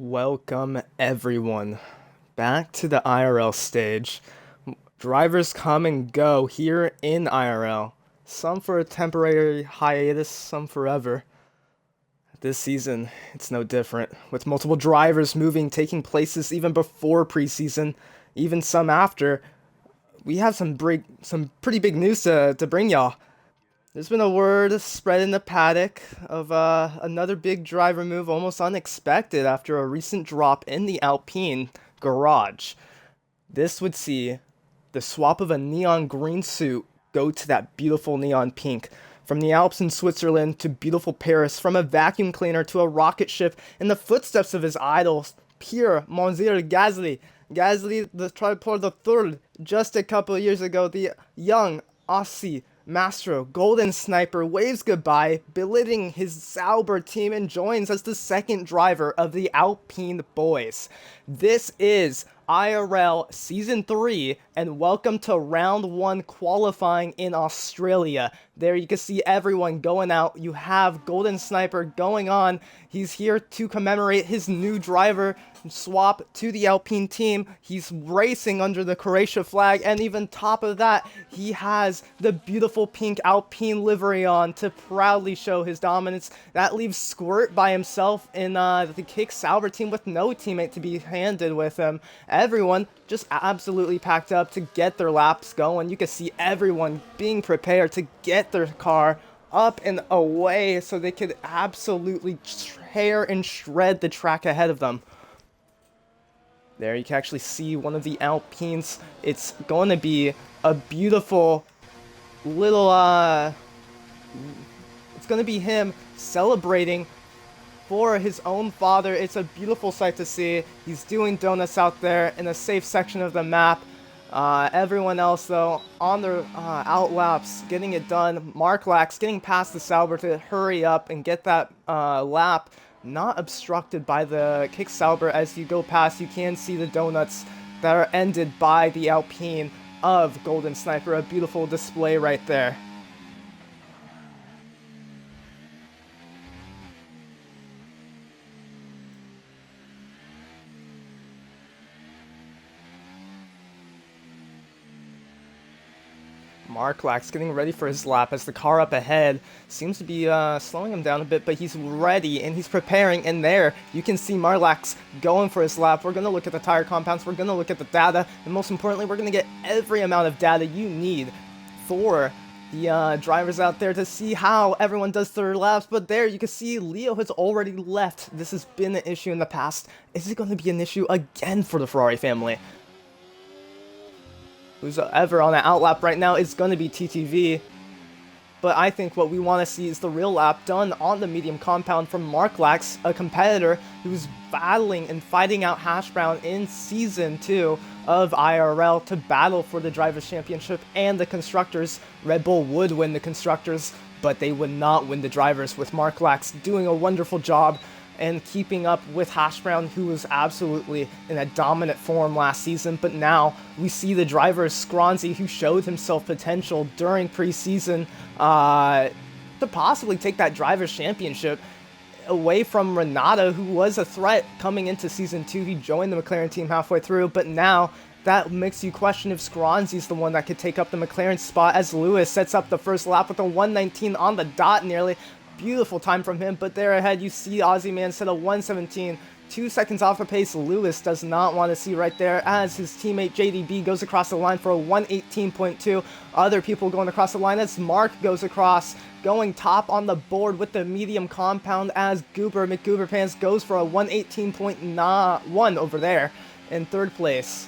Welcome everyone back to the IRL stage. Drivers come and go here in IRL. Some for a temporary hiatus, some forever. This season, it's no different, with multiple drivers moving, taking places even before preseason, even some after. We have some pretty big news to bring y'all. There's been a word spread in the paddock of another big driver move, almost unexpected after a recent drop in the Alpine garage. This would see the swap of a neon green suit go to that beautiful neon pink. From the Alps in Switzerland to beautiful Paris, from a vacuum cleaner to a rocket ship, in the footsteps of his idol, Pierre Monsieur Gasly. Gasly, the tripod the third, just a couple of years ago, the young Aussie Mastro, Golden Sniper, waves goodbye, belittling his Sauber team, and joins as the second driver of the Alpine boys. This is IRL Season 3, and welcome to Round 1 qualifying in Australia. There you can see everyone going out. You have Golden Sniper going on. He's here to commemorate his new driver swap to the Alpine team. He's racing under the Croatia flag, and even top of that, he has the beautiful pink Alpine livery on to proudly show his dominance. That leaves Squirt by himself in the Kick Sauber team with no teammate to be handed with him. Everyone just absolutely packed up to get their laps going. You can see everyone being prepared to get their car up and away so they could absolutely tear and shred the track ahead of them. There you can actually see one of the Alpines. It's going to be a beautiful little, it's going to be him celebrating for his own father. It's a beautiful sight to see. He's doing donuts out there in a safe section of the map. Everyone else, though, on their outlaps, getting it done. Mark Lax getting past the Sauber to hurry up and get that lap not obstructed by the Kick Sauber. As you go past, you can see the donuts that are ended by the Alpine of Golden Sniper. A beautiful display right there. Mark Lax getting ready for his lap as the car up ahead seems to be slowing him down a bit, but he's ready and he's preparing, and there you can see Mark Lax going for his lap. We're going to look at the tire compounds, we're going to look at the data, and most importantly, we're going to get every amount of data you need for the drivers out there to see how everyone does their laps. But there you can see Leo has already left. This has been an issue in the past. Is it going to be an issue again for the Ferrari family? Who's ever on an outlap right now is going to be TTV. But I think what we want to see is the real lap done on the medium compound from Mark Lax, a competitor who's battling and fighting out Hash Brown in Season 2 of IRL to battle for the Drivers' Championship and the Constructors. Red Bull would win the Constructors, but they would not win the Drivers, with Mark Lax doing a wonderful job and keeping up with Hash Brown, who was absolutely in a dominant form last season. But now we see the driver Scronzi, who showed himself potential during preseason to possibly take that Drivers' Championship away from Renata, who was a threat coming into Season 2. He joined the McLaren team halfway through, but now that makes you question if Scronzi's the one that could take up the McLaren spot, as Lewis sets up the first lap with a 1:19 on the dot nearly. Beautiful time from him, but there ahead you see Aussie Man set a 1:17, 2 seconds off the pace. Lewis does not want to see right there as his teammate JDB goes across the line for a 1:18.2. Other people going across the line as Mark goes across, going top on the board with the medium compound, as McGoober Pants goes for a 1:18.1 over there in third place.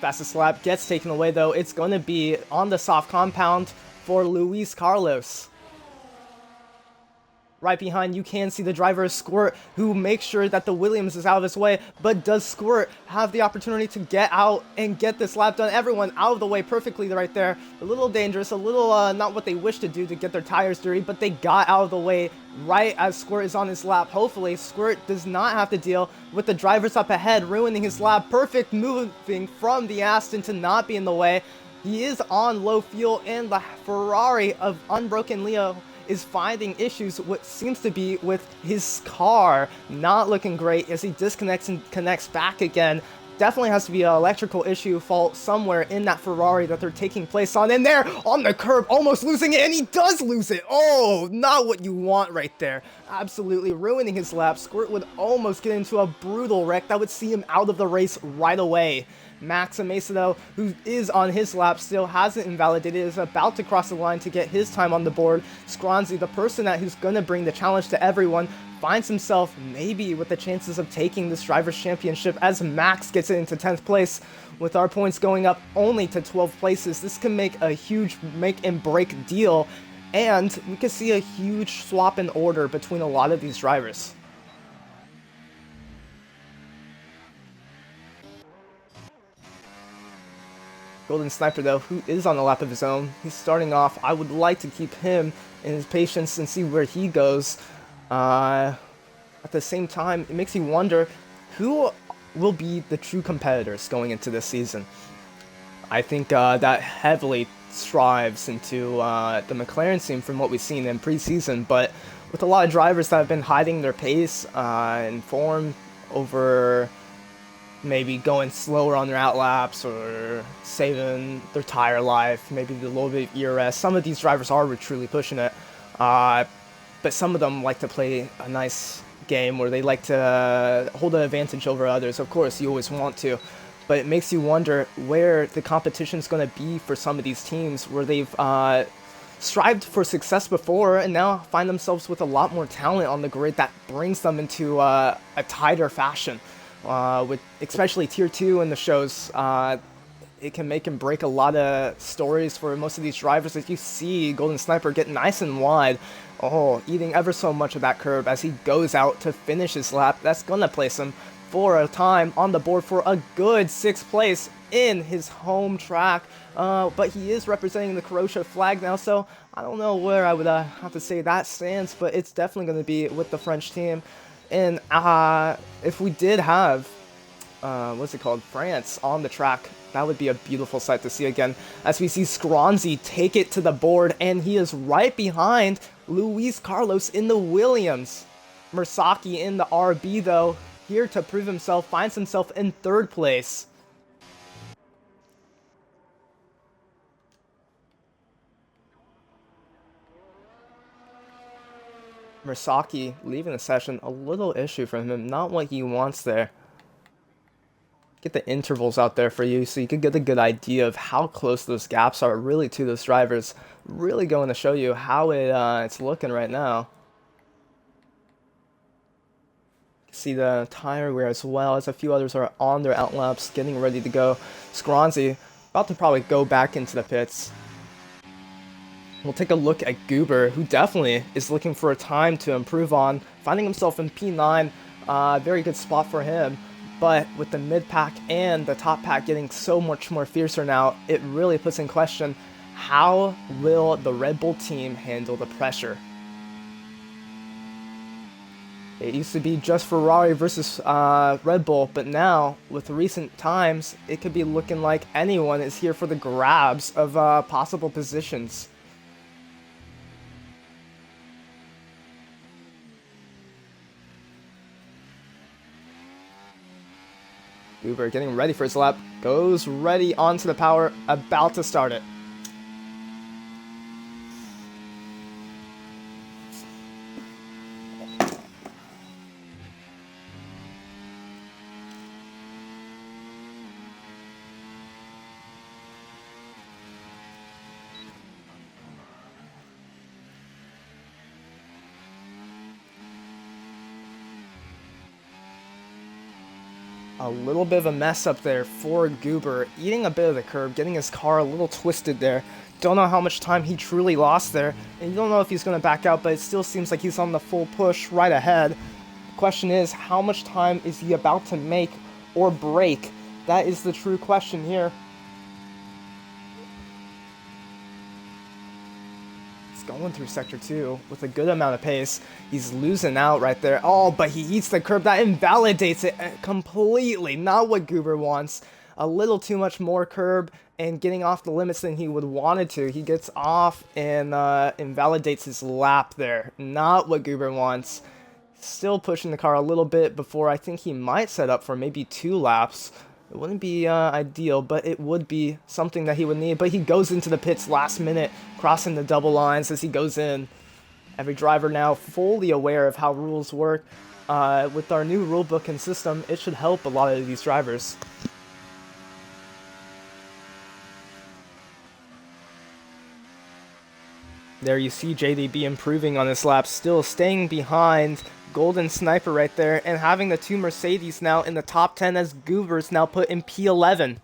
Fastest lap gets taken away, though. It's going to be on the soft compound for Luis Carlos. Right behind, you can see the driver Squirt, who makes sure that the Williams is out of his way. But does Squirt have the opportunity to get out and get this lap done? Everyone out of the way perfectly right there. A little dangerous, a little not what they wish to do to get their tires dirty, but they got out of the way right as Squirt is on his lap. Hopefully, Squirt does not have to deal with the drivers up ahead ruining his lap. Perfect moving from the Aston to not be in the way. He is on low fuel, and the Ferrari of Unbroken Leo is finding issues what seems to be with his car. Not looking great as he disconnects and connects back again. Definitely has to be an electrical issue fault somewhere in that Ferrari that they're taking place on. And there, on the curb, almost losing it, and he does lose it. Oh, not what you want right there. Absolutely ruining his lap. Squirt would almost get into a brutal wreck that would see him out of the race right away. Max Mesa, though, who is on his lap, still hasn't invalidated, is about to cross the line to get his time on the board. Skronzi, the person who's going to bring the challenge to everyone, finds himself maybe with the chances of taking this Drivers' Championship as Max gets it into 10th place. With our points going up only to 12 places, this can make a huge make and break deal, and we could see a huge swap in order between a lot of these drivers. Golden Sniper, though, who is on the lap of his own, he's starting off. I would like to keep him in his patience and see where he goes. At the same time, it makes you wonder who will be the true competitors going into this season. I think that heavily strives into the McLaren team from what we've seen in preseason, but with a lot of drivers that have been hiding their pace and form over maybe going slower on their outlaps or saving their tire life, maybe a little bit of ERS. Some of these drivers are truly pushing it, but some of them like to play a nice game where they like to hold an advantage over others. Of course, you always want to, but it makes you wonder where the competition is going to be for some of these teams where they've strived for success before and now find themselves with a lot more talent on the grid that brings them into a tighter fashion. With especially Tier 2 in the shows, it can make and break a lot of stories for most of these drivers. As you see Golden Sniper get nice and wide, eating ever so much of that curb as he goes out to finish his lap. That's going to place him for a time on the board for a good 6th place in his home track. But he is representing the Croatia flag now, so I don't know where I would have to say that stands, but it's definitely going to be with the French team. And if we did have, France on the track, that would be a beautiful sight to see again, as we see Skronzi take it to the board, and he is right behind Luis Carlos in the Williams. Mersaki in the RB, though, here to prove himself, finds himself in 3rd place. Mersaki leaving the session, a little issue from him, not what he wants there. Get the intervals out there for you so you can get a good idea of how close those gaps are really to those drivers. Really going to show you how it's looking right now. See the tire wear as well as a few others are on their outlaps getting ready to go. Skronzi about to probably go back into the pits. We'll take a look at Goober, who definitely is looking for a time to improve on, finding himself in P9, very good spot for him, but with the mid-pack and the top pack getting so much more fiercer now, it really puts in question, how will the Red Bull team handle the pressure? It used to be just Ferrari versus Red Bull, but now, with recent times, it could be looking like anyone is here for the grabs of possible positions. Uber getting ready for his lap, goes ready onto the power, about to start it. A little bit of a mess up there for Goober, eating a bit of the curb, getting his car a little twisted there. Don't know how much time he truly lost there, and you don't know if he's going to back out, but it still seems like he's on the full push right ahead. The question is, how much time is he about to make or break? That is the true question here. Going through Sector 2 with a good amount of pace. He's losing out right there. But he eats the curb. That invalidates it completely. Not what Goober wants. a little too much more curb and getting off the limits than he would wanted to. He gets off and invalidates his lap there. Not what Goober wants. Still pushing the car a little bit before I think he might set up for maybe 2 laps. It wouldn't be ideal, but it would be something that he would need. But he goes into the pits last minute, crossing the double lines as he goes in. Every driver now fully aware of how rules work. With our new rulebook and system, it should help a lot of these drivers. There you see JDB improving on this lap, still staying behind Golden Sniper right there, and having the 2 Mercedes now in the top 10 as Goober's now put in P11.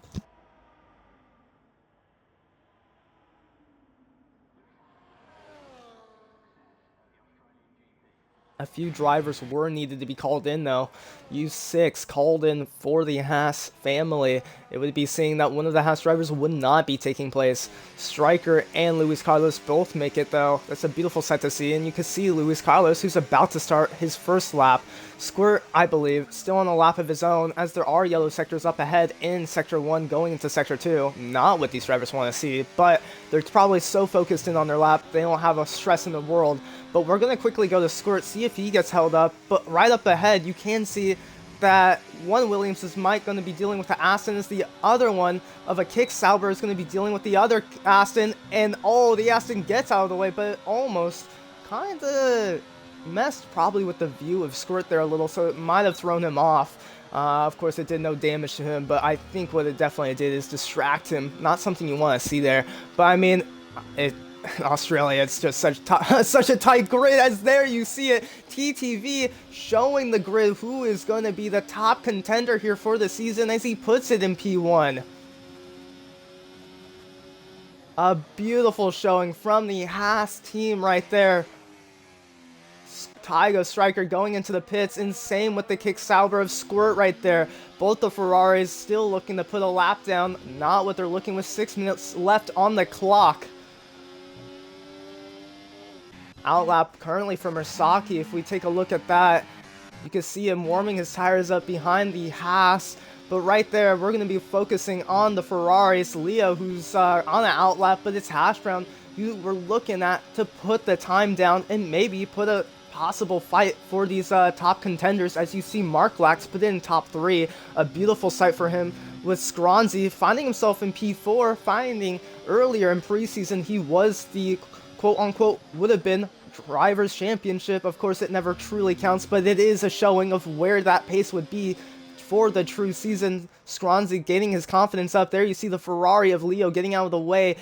A few drivers were needed to be called in though. U6 called in for the Haas family. It would be seeing that one of the Haas drivers would not be taking place. Striker and Luis Carlos both make it though. That's a beautiful sight to see, and you can see Luis Carlos, who's about to start his first lap. Squirt, I believe, still on a lap of his own, as there are yellow sectors up ahead in Sector 1 going into Sector 2. Not what these drivers want to see, but they're probably so focused in on their lap, they don't have a stress in the world. But we're going to quickly go to Squirt, see if he gets held up. But right up ahead, you can see that one Williams is going to be dealing with the Aston, as the other one of a Kick Sauber is going to be dealing with the other Aston. And oh, the Aston gets out of the way, but it almost kind of messed probably with the view of Squirt there a little, so it might have thrown him off. Of course, it did no damage to him, but I think what it definitely did is distract him. Not something you want to see there. But I mean, Australia, it's just such a tight grid, as there you see it. TTV showing the grid who is going to be the top contender here for the season as he puts it in P1. A beautiful showing from the Haas team right there. Tygo Striker going into the pits, insane with the Kick Sauber of Squirt right there. Both the Ferraris still looking to put a lap down, not what they're looking with 6 minutes left on the clock. Outlap currently for Meraki. If we take a look at that, you can see him warming his tires up behind the Haas. But right there, we're going to be focusing on the Ferraris. Leo, who's on an outlap, but it's Hash Brown, who we're looking at to put the time down and maybe put a possible fight for these top contenders, as you see Mark Lax put in top 3. A beautiful sight for him, with Skronzi finding himself in P4, finding earlier in preseason he was the quote-unquote would have been Drivers' Championship. Of course, it never truly counts, but it is a showing of where that pace would be for the true season. Skronzi gaining his confidence up. There you see the Ferrari of Leo getting out of the way,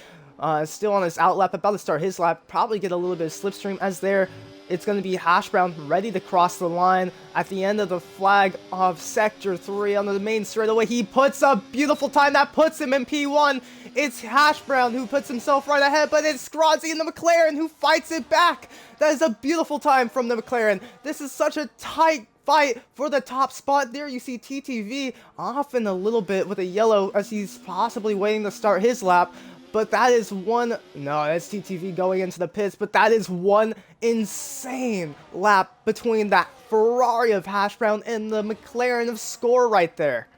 still on his outlap, about to start his lap, probably get a little bit of slipstream, as there it's going to be Hash Brown ready to cross the line at the end of the flag of Sector 3 on the main straightaway. He puts a beautiful time that puts him in P1. It's Hash Brown who puts himself right ahead, but it's Skronzi in the McLaren who fights it back. That is a beautiful time from the McLaren. This is such a tight fight for the top spot. There you see TTV off in a little bit with a yellow, as he's possibly waiting to start his lap. But that is one, no, that's TTV going into the pits, but that is one insane lap between that Ferrari of Hash Brown and the McLaren of Score right there.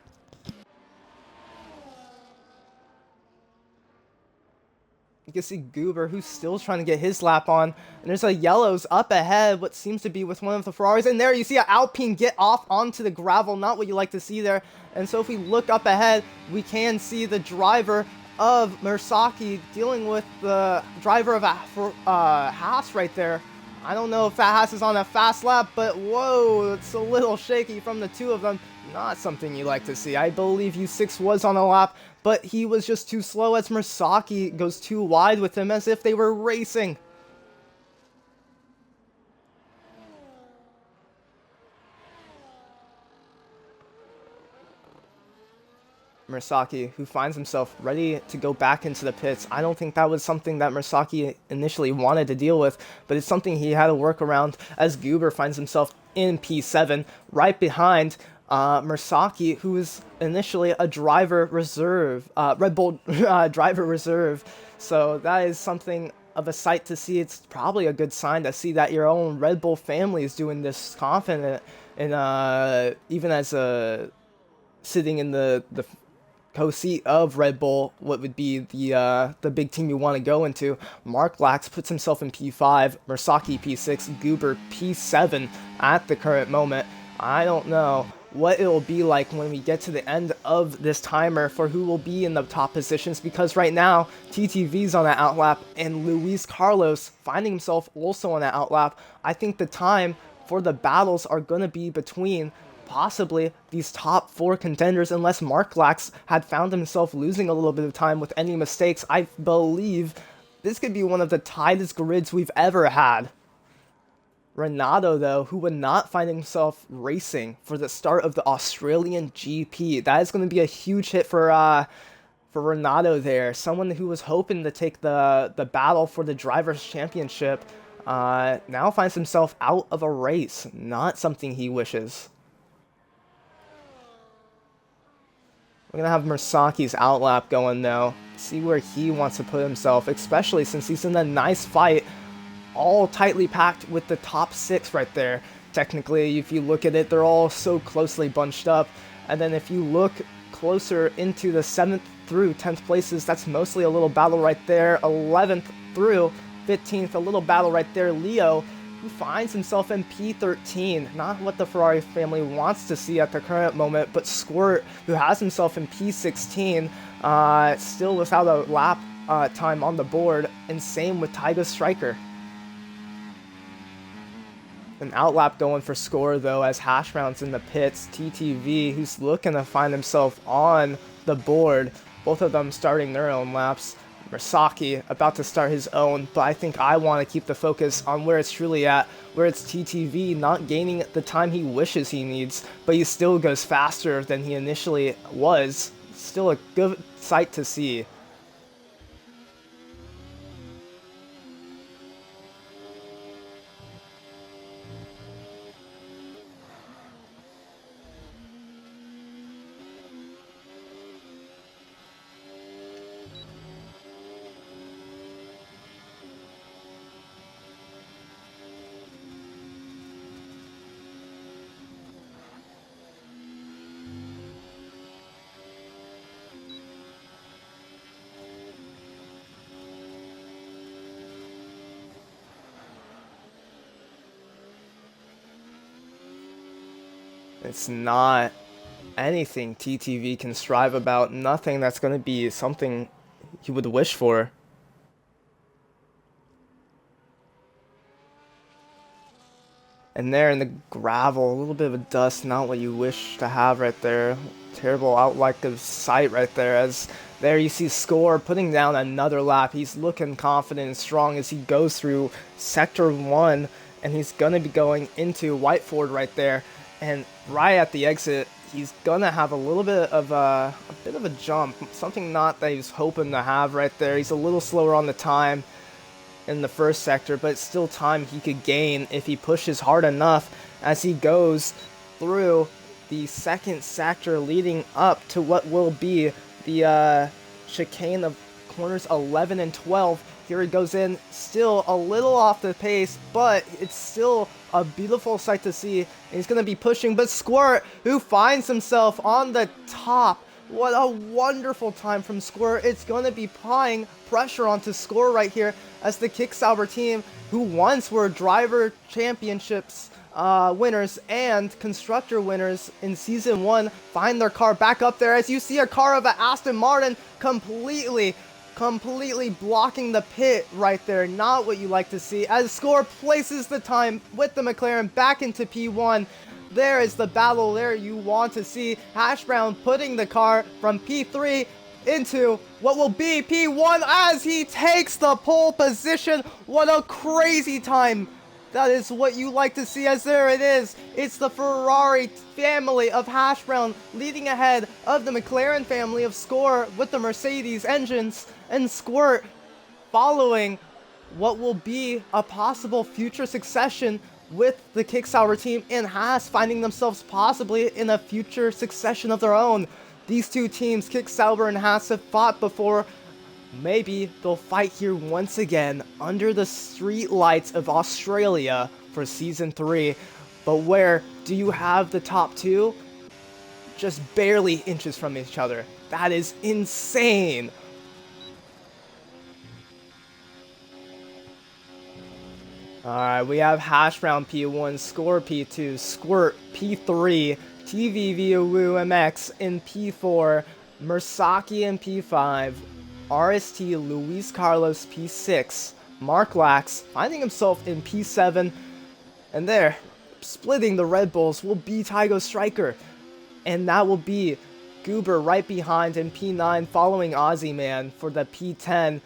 You can see Goober, who's still trying to get his lap on. And there's a yellows up ahead, what seems to be with one of the Ferraris. And there you see an Alpine get off onto the gravel, not what you like to see there. And so if we look up ahead, we can see the driver of Meraki dealing with the driver of Haas right there. I don't know if that Haas is on a fast lap, but whoa, it's a little shaky from the two of them. Not something you like to see. I believe U6 was on a lap, but he was just too slow, as Meraki goes too wide with him, as if they were racing. Meraki, who finds himself ready to go back into the pits. I don't think that was something that Meraki initially wanted to deal with, but it's something he had to work around, as Goober finds himself in P7, right behind Meraki, who is initially a driver reserve, Red Bull driver reserve. So that is something of a sight to see. It's probably a good sign to see that your own Red Bull family is doing this confident, and even as sitting in the co-seat of Red Bull, what would be the big team you want to go into. Mark Lax puts himself in P5, Meraki P6, Goober P7 at the current moment. I don't know what it will be like when we get to the end of this timer for who will be in the top positions, because right now TTV's on an outlap and Luis Carlos finding himself also on an outlap. I think the time for the battles are going to be between possibly these top 4 contenders, unless Mark Lax had found himself losing a little bit of time with any mistakes. I believe this could be one of the tightest grids we've ever had. Renato, though, who would not find himself racing for the start of the Australian GP. That is going to be a huge hit for Renato there. Someone who was hoping to take the battle for the Drivers' Championship now finds himself out of a race. Not something he wishes. We're going to have Murasaki's outlap going, though. See where he wants to put himself, especially since he's in a nice fight, all tightly packed with the top 6 right there. Technically, if you look at it, they're all so closely bunched up. And then if you look closer into the 7th through 10th places, that's mostly a little battle right there. 11th through 15th, a little battle right there. Leo, who finds himself in P13. Not what the Ferrari family wants to see at the current moment, but Squirt, who has himself in P16, still without a lap time on the board, and same with Taiga Striker. An outlap going for Score, though, as Hashbrown's in the pits. TTV, who's looking to find himself on the board. Both of them starting their own laps. Murasaki about to start his own, but I think I want to keep the focus on where it's truly at, where it's TTV not gaining the time he wishes he needs, but he still goes faster than he initially was. Still a good sight to see. It's not anything TTV can strive about, nothing that's going to be something he would wish for. And there in the gravel, a little bit of a dust, not what you wish to have right there. Terrible outlook of sight right there, as there you see Score putting down another lap. He's looking confident and strong as he goes through Sector 1, and he's going to be going into Whiteford right there. And right at the exit, he's gonna have a little bit of a jump, something not that he was hoping to have right there. He's a little slower on the time in the first sector, but it's still time he could gain if he pushes hard enough as he goes through the second sector, leading up to what will be the chicane of corners 11 and 12. Here he goes in, still a little off the pace, but it's still a beautiful sight to see. And he's going to be pushing, but Squirt, who finds himself on the top. What a wonderful time from Squirt. It's going to be applying pressure onto Score right here as the Kicksauber team, who once were driver championships winners and constructor winners in Season 1, find their car back up there. As you see a car of an Aston Martin completely blocking the pit right there. Not what you like to see, as Score places the time with the McLaren back into P1. There is the battle there you want to see. Hashbrown putting the car from P3 into what will be P1 as he takes the pole position. What a crazy time. That is what you like to see, as there it is. It's the Ferrari family of Hashbrown leading ahead of the McLaren family of Score with the Mercedes engines, and Squirt following what will be a possible future succession with the Kicksauber team, and Haas finding themselves possibly in a future succession of their own. These two teams, Kicksauber and Haas, have fought before. Maybe they'll fight here once again under the street lights of Australia for Season 3. But where do you have the top two? Just barely inches from each other. That is insane. Alright, we have Hash Brown P1, Score P2, Squirt P3, TVVOO MX in P4, Mursaki in P5, RST Luis Carlos P6, Mark Lax finding himself in P7, and there, splitting the Red Bulls will be Tygo Striker, and that will be Goober right behind in P9 following Aussie Man for the P10.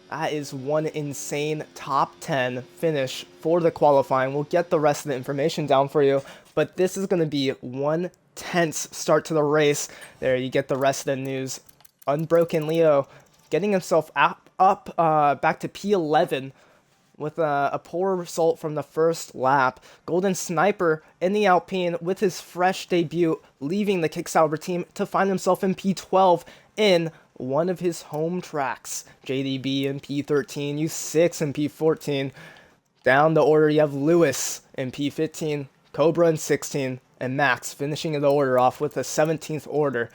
That is one insane top 10 finish for the qualifying. We'll get the rest of the information down for you, but this is going to be one tense start to the race. There you get the rest of the news. Unbroken Leo getting himself up back to P11 with a poor result from the first lap. Golden Sniper in the Alpine with his fresh debut, leaving the Kicksauber team to find himself in P12 in one of his home tracks. JDB in P13, U6 in P14. Down the order, you have Lewis in P15, Cobra in 16, and Max finishing the order off with a 17th order.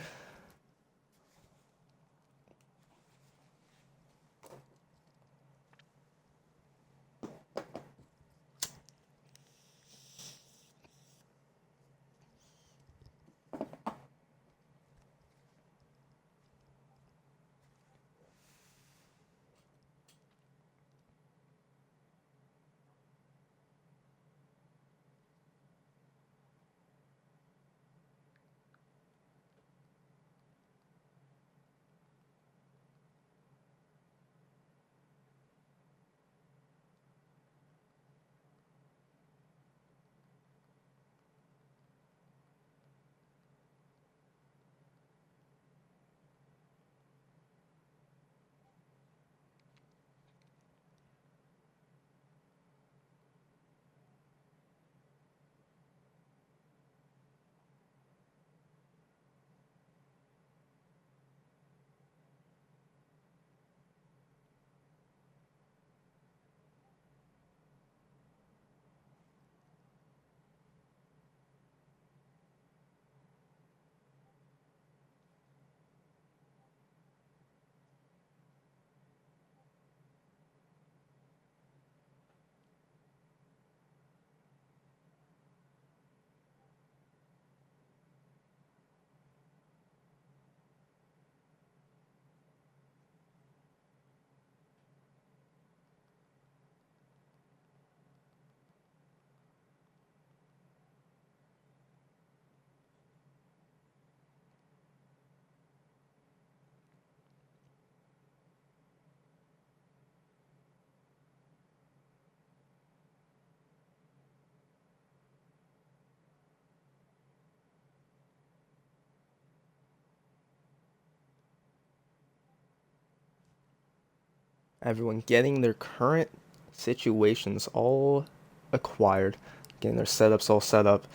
Everyone getting their current situations all acquired, getting their setups all set up.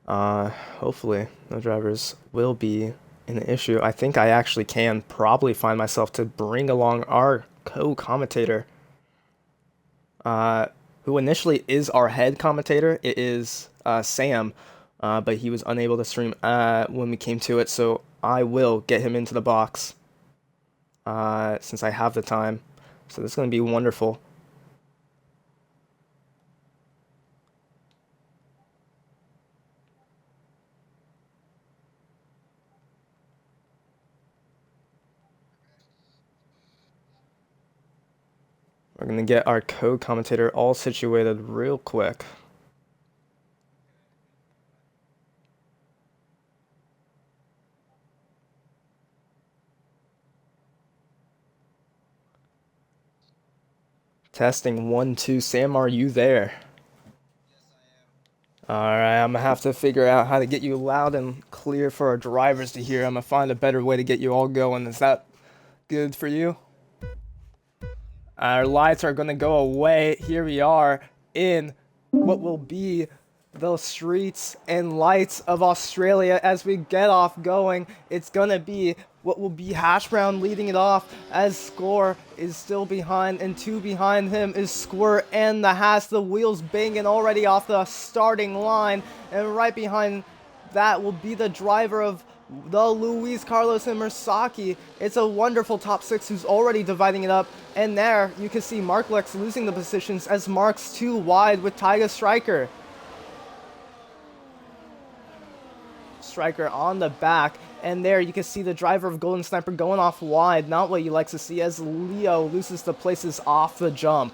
Hopefully, no drivers will be an issue. I think I actually can probably find myself to bring along our co-commentator, who initially is our head commentator. It is Sam, but he was unable to stream when we came to it, so I will get him into the box since I have the time. So this is going to be wonderful. We're going to get our co-commentator all situated real quick. Testing 1, 2. Sam, are you there? Alright, I'm gonna have to figure out how to get you loud and clear for our drivers to hear. I'm gonna find a better way to get you all going. Is that good for you? Our lights are gonna go away. Here we are in what will be the streets and lights of Australia as we get off going. It's gonna be what will be Hash Brown leading it off as Score is still behind, and 2 behind him is Squirt and the Hash. The wheels banging already off the starting line, and right behind that will be the driver of the Luis Carlos and Meraki. It's a wonderful top 6 who's already dividing it up. And there, you can see Mark Lex losing the positions as Mark's too wide with Taiga Striker. Striker on the back. And there, you can see the driver of Golden Sniper going off wide. Not what you like to see as Leo loses the places off the jump.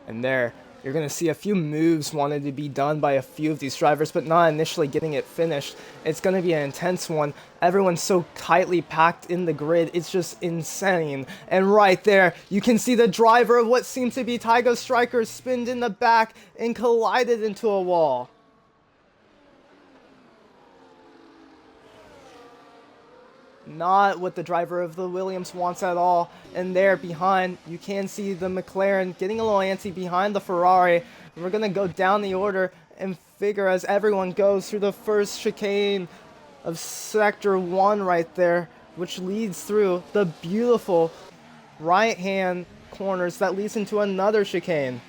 And there, you're going to see a few moves wanted to be done by a few of these drivers, but not initially getting it finished. It's going to be an intense one. Everyone's so tightly packed in the grid. It's just insane. And right there, you can see the driver of what seems to be Taiga Striker spinned in the back and collided into a wall. Not what the driver of the Williams wants at all. And there behind, you can see the McLaren getting a little antsy behind the Ferrari. And we're going to go down the order and figure as everyone goes through the first chicane of Sector 1 right there, which leads through the beautiful right-hand corners that leads into another chicane.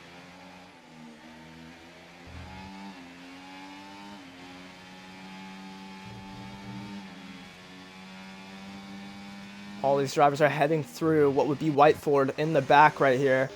All these drivers are heading through what would be Whiteford in the back right here.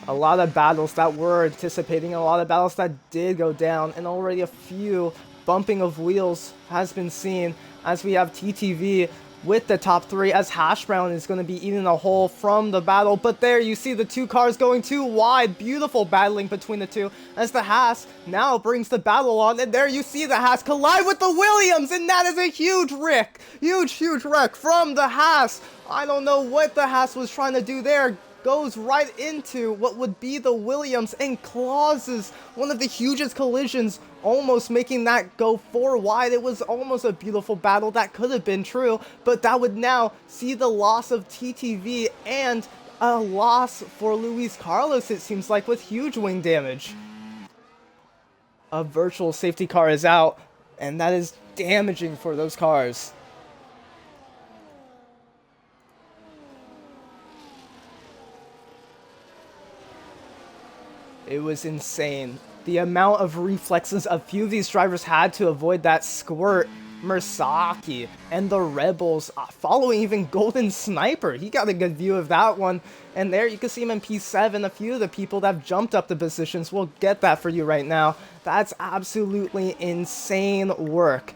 A lot of battles that we're anticipating, a lot of battles that did go down, and already a few bumping of wheels has been seen as we have TTV with the top 3 as Hash Brown is going to be eating a hole from the battle. But there you see the two cars going too wide. Beautiful battling between the two as the Haas now brings the battle on. And there you see the Haas collide with the Williams. And that is a huge wreck. Huge wreck from the Haas. I don't know what the Haas was trying to do there. Goes right into what would be the Williams and causes one of the hugest collisions, almost making that go 4 wide. It was almost a beautiful battle. That could have been true, but that would now see the loss of TTV and a loss for Luis Carlos, it seems like, with huge wing damage. A virtual safety car is out, and that is damaging for those cars. It was insane. The amount of reflexes a few of these drivers had to avoid that squirt. Meraki and the Rebels following even Golden Sniper. He got a good view of that one. And there you can see him in P7. A few of the people that have jumped up the positions. We'll get that for you right now. That's absolutely insane work.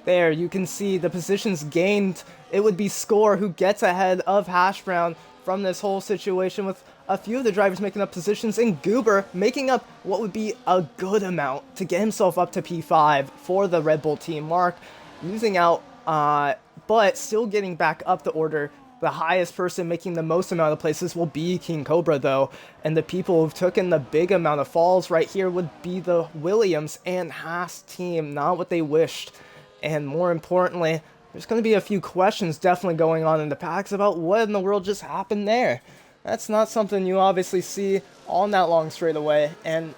There you can see the positions gained. It would be Score who gets ahead of Hash Brown from this whole situation, with a few of the drivers making up positions, and Goober making up what would be a good amount to get himself up to P5 for the Red Bull team. Mark losing out, but still getting back up the order. The highest person making the most amount of places will be King Cobra, though, and the people who've taken the big amount of falls right here would be the Williams and Haas team. Not what they wished. And more importantly, there's going to be a few questions definitely going on in the packs about what in the world just happened there. That's not something you obviously see all that long straight away, and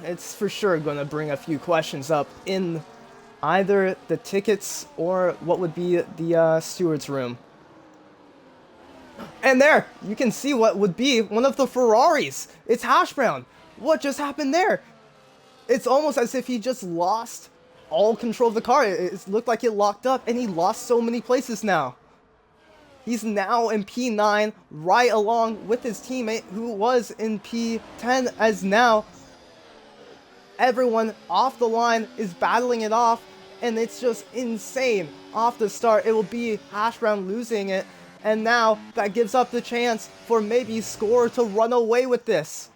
it's for sure going to bring a few questions up in either the tickets or what would be the steward's room. And there, you can see what would be one of the Ferraris. It's Hash Brown. What just happened there? It's almost as if he just lost all control of the car. It looked like it locked up, and he lost so many places now. He's now in P9, right along with his teammate who was in P10, as now everyone off the line is battling it off, and it's just insane. Off the start, it will be Hash Brown losing it, and now that gives up the chance for maybe Score to run away with this.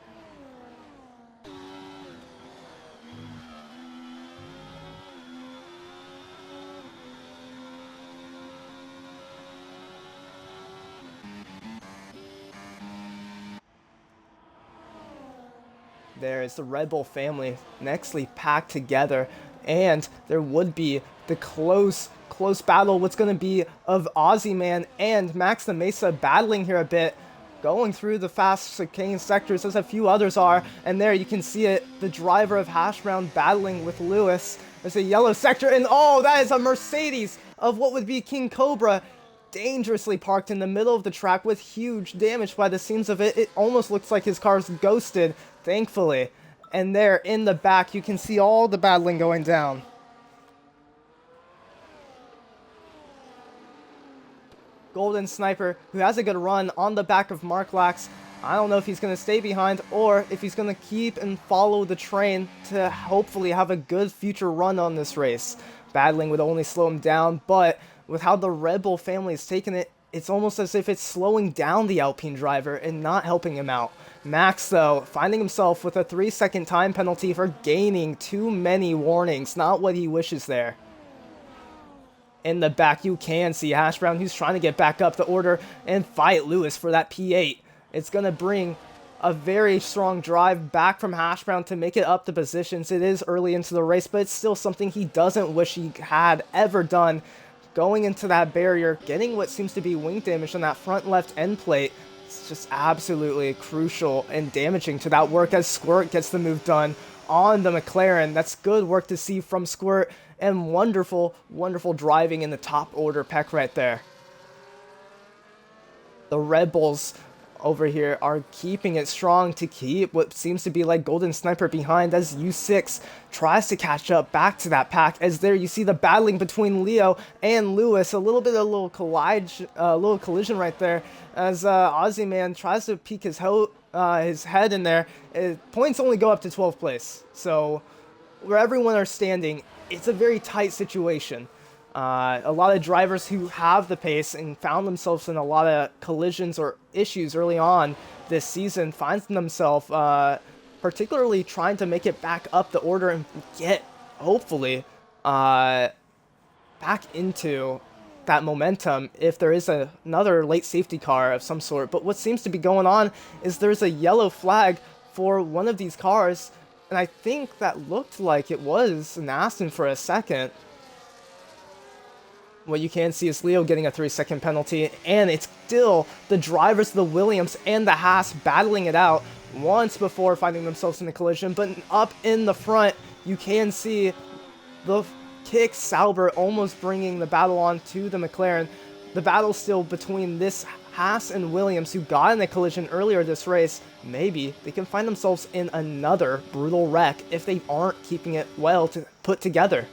There is the Red Bull family nextly packed together, and there would be the close battle. What's going to be of Aussie Man and Max the Mesa battling here a bit. going through the fast chicane sectors, as a few others are. And there you can see it, the driver of Hash Brown battling with Lewis. There's a yellow sector, and oh, that is a Mercedes of what would be King Cobra, dangerously parked in the middle of the track with huge damage by the seams of it. It almost looks like his car's ghosted, thankfully. And there in the back, you can see all the battling going down. Golden Sniper, who has a good run on the back of Mark Lax. I don't know if he's going to stay behind or if he's going to keep and follow the train to hopefully have a good future run on this race. Battling would only slow him down, but with how the Red Bull family has taken it, it's almost as if it's slowing down the Alpine driver and not helping him out. Max, though, finding himself with a 3-second time penalty for gaining too many warnings. Not what he wishes there. In the back, you can see Hash Brown, who's trying to get back up the order and fight Lewis for that P8. It's going to bring a very strong drive back from Hash Brown to make it up the positions. It is early into the race, but it's still something he doesn't wish he had ever done. Going into that barrier, getting what seems to be wing damage on that front left end plate. It's just absolutely crucial and damaging to that work as Squirt gets the move done on the McLaren. That's good work to see from Squirt, and wonderful, wonderful driving in the top order peck right there. The Red Bulls over here are keeping it strong to keep what seems to be like Golden Sniper behind as U6 tries to catch up back to that pack. As there you see the battling between Leo and Lewis, a little collision right there as Aussie Man tries to peek his head in there. Points only go up to 12th place, so where everyone are standing, it's a very tight situation. A lot of drivers who have the pace and found themselves in a lot of collisions or issues early on this season find themselves particularly trying to make it back up the order and get, hopefully, back into that momentum if there is another late safety car of some sort. But what seems to be going on is there's a yellow flag for one of these cars, and I think that looked like it was an Aston for a second. What you can see is Leo getting a 3-second penalty, and it's still the drivers of the Williams and the Haas battling it out once before finding themselves in a collision. But up in the front, you can see the kick Sauber almost bringing the battle on to the McLaren. The battle still between this Haas and Williams, who got in a collision earlier this race. Maybe they can find themselves in another brutal wreck if they aren't keeping it well put together.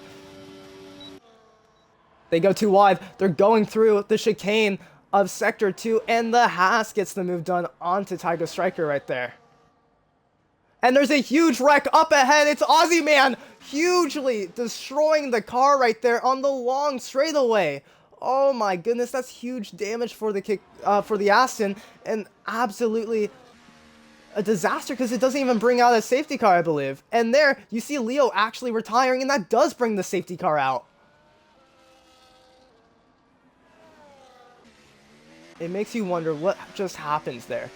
They go too wide. They're going through the chicane of Sector 2, and the Haas gets the move done onto Tiger Striker right there. And there's a huge wreck up ahead. It's Aussie Man hugely destroying the car right there on the long straightaway. Oh my goodness, that's huge damage for the Aston, and absolutely a disaster because it doesn't even bring out a safety car, I believe. And there, you see Leo actually retiring, and that does bring the safety car out. It makes you wonder what just happens there,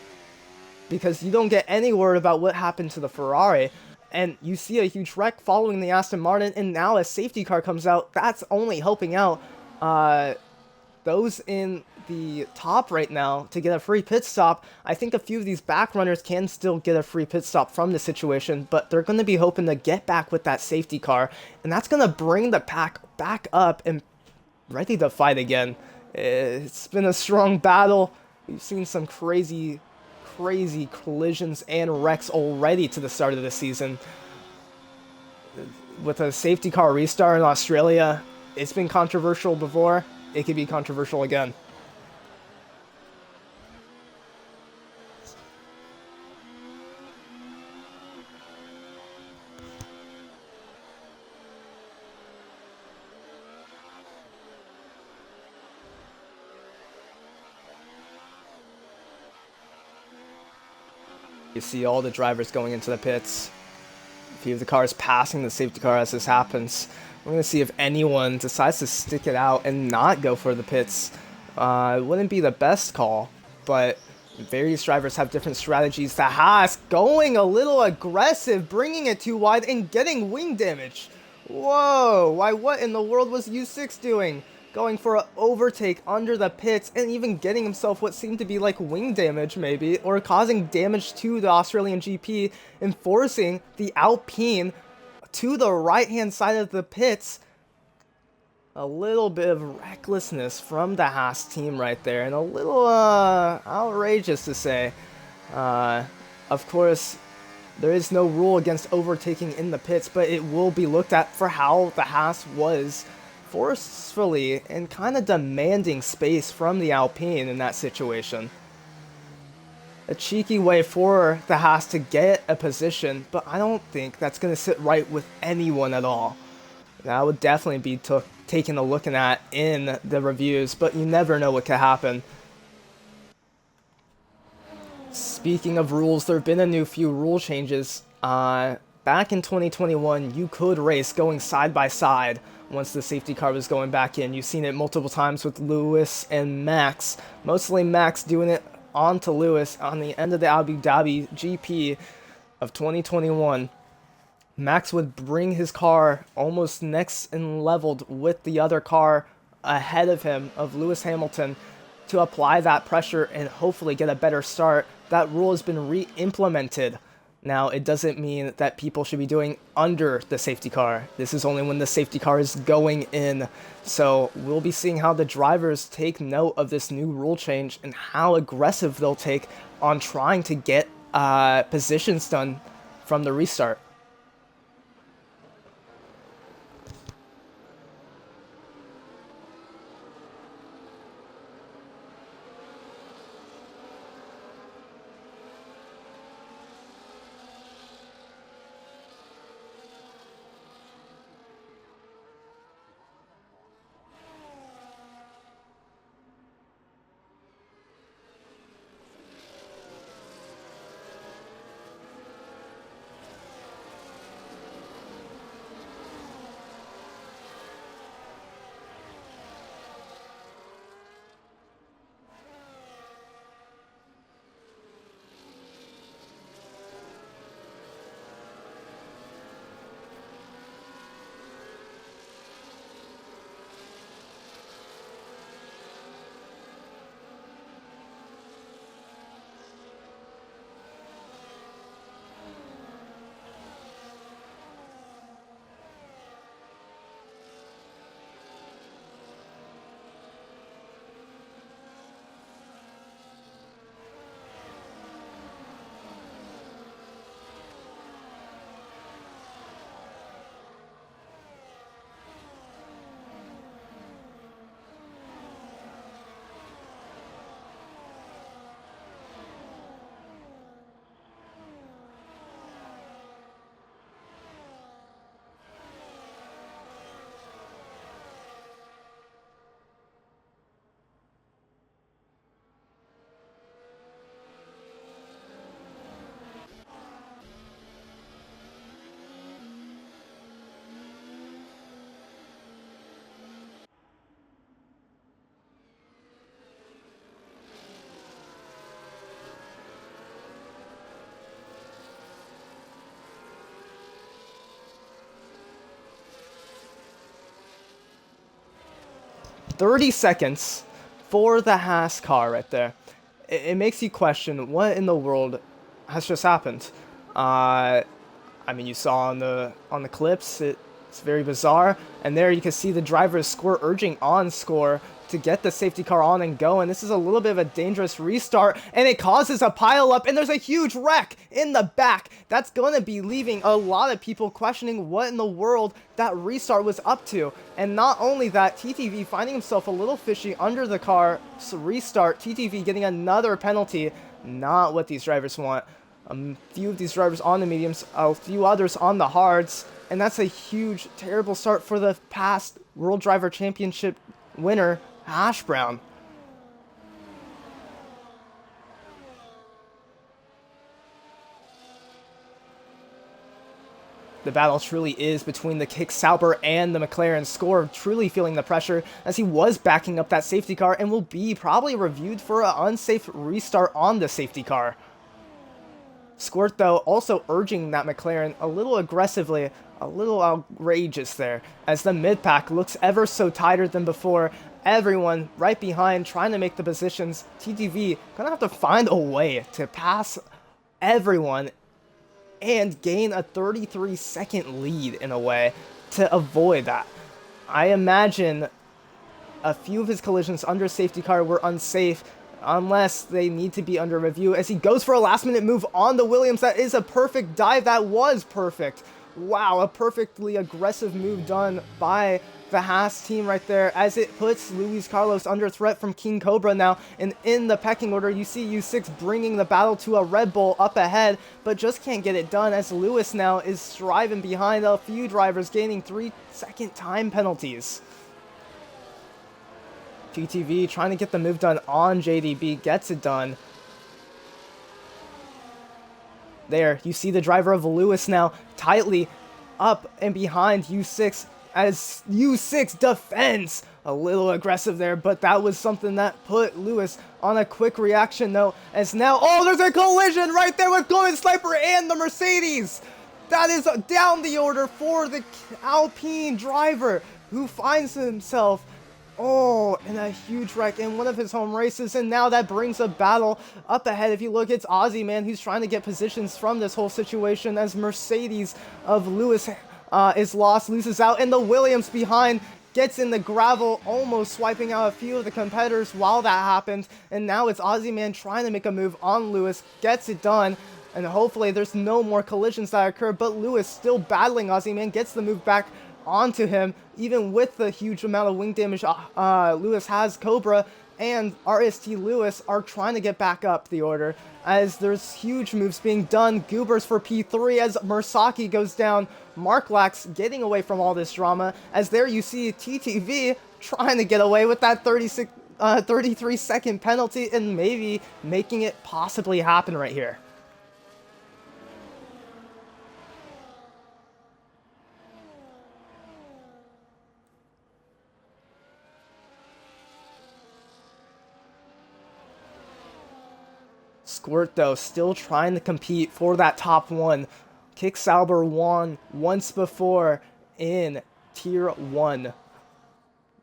because you don't get any word about what happened to the Ferrari, and you see a huge wreck following the Aston Martin, and now a safety car comes out. That's only helping out those in the top right now to get a free pit stop. I think a few of these back runners can still get a free pit stop from the situation, but they're going to be hoping to get back with that safety car, and that's going to bring the pack back up and ready to fight again. It's been a strong battle. We've seen some crazy collisions and wrecks already to the start of the season. With a safety car restart in Australia, it's been controversial before. It could be controversial again. You see all the drivers going into the pits. A few of the cars passing the safety car as this happens. We're going to see if anyone decides to stick it out and not go for the pits. It wouldn't be the best call, but various drivers have different strategies. The Haas going a little aggressive, bringing it too wide and getting wing damage. Whoa, why what in the world was U6 doing? going for an overtake under the pits and even getting himself what seemed to be like wing damage maybe, or causing damage to the Australian GP and forcing the Alpine to the right hand side of the pits. A little bit of recklessness from the Haas team right there, and a little outrageous to say. Of course, there is no rule against overtaking in the pits, but it will be looked at for how the Haas was forcefully and kind of demanding space from the Alpine in that situation. A cheeky way for the Haas to get a position, but I don't think that's going to sit right with anyone at all. That would definitely be taken a look at in the reviews, but you never know what could happen. Speaking of rules, there have been a few rule changes. Back in 2021, you could race going side by side once the safety car was going back in. You've seen it multiple times with Lewis and Max. Mostly Max doing it onto Lewis on the end of the Abu Dhabi GP of 2021. Max would bring his car almost next and leveled with the other car ahead of him, of Lewis Hamilton, to apply that pressure and hopefully get a better start. That rule has been re-implemented. Now, it doesn't mean that people should be doing under the safety car. This is only when the safety car is going in. So we'll be seeing how the drivers take note of this new rule change and how aggressive they'll take on trying to get positions done from the restart. "30 seconds for the Haas car right there." It makes you question what in the world has just happened. I mean, you saw on the clips, it's very bizarre. And there you can see the driver's score urging on score to get the safety car on and go. And this is a little bit of a dangerous restart, and it causes a pile up, and there's a huge wreck in the back. That's going to be leaving a lot of people questioning what in the world that restart was up to. And not only that, TTV finding himself a little fishy under the car. So restart, TTV getting another penalty. Not what these drivers want. A few of these drivers on the mediums, a few others on the hards, and that's a huge, terrible start for the past World Driver Championship winner, Hash Brown. The battle truly is between the Kick Sauber and the McLaren. Score truly feeling the pressure as he was backing up that safety car and will be probably reviewed for an unsafe restart on the safety car. Squirt, though, also urging that McLaren a little aggressively, a little outrageous there, as the mid-pack looks ever so tighter than before. Everyone right behind trying to make the positions. TTV gonna have to find a way to pass everyone and gain a 33-second lead in a way to avoid that. I imagine a few of his collisions under safety car were unsafe, unless they need to be under review, as he goes for a last-minute move on the Williams. That is a perfect dive. That was perfect. Wow, a perfectly aggressive move done by the Haas team right there, as it puts Luis Carlos under threat from King Cobra now. And in the pecking order, you see U6 bringing the battle to a Red Bull up ahead, but just can't get it done, as Lewis now is striving behind a few drivers, gaining 3-second time penalties. TTV trying to get the move done on JDB, gets it done. There, you see the driver of Lewis now tightly up and behind U6, as U6 defends. A little aggressive there, but that was something that put Lewis on a quick reaction though, as now, oh, there's a collision right there with Golden Sniper and the Mercedes. That is down the order for the Alpine driver, who finds himself in a huge wreck in one of his home races, and now that brings a battle up ahead. If you look, it's Ozzy, man, who's trying to get positions from this whole situation, as Mercedes of Lewis is lost, loses out, and the Williams behind gets in the gravel, almost swiping out a few of the competitors while that happened. And now it's Ozzy, man, trying to make a move on Lewis, gets it done, and hopefully there's no more collisions that occur, but Lewis still battling Ozzy, man, gets the move back onto him. Even with the huge amount of wing damage Lewis has, Cobra and RST Lewis are trying to get back up the order, as there's huge moves being done. Goobers for P3 as Mersaki goes down. Mark Lax getting away from all this drama, as there you see TTV trying to get away with that 33-second penalty and maybe making it possibly happen right here. Squirt, though, still trying to compete for that top one. Kick Sauber won once before in Tier 1.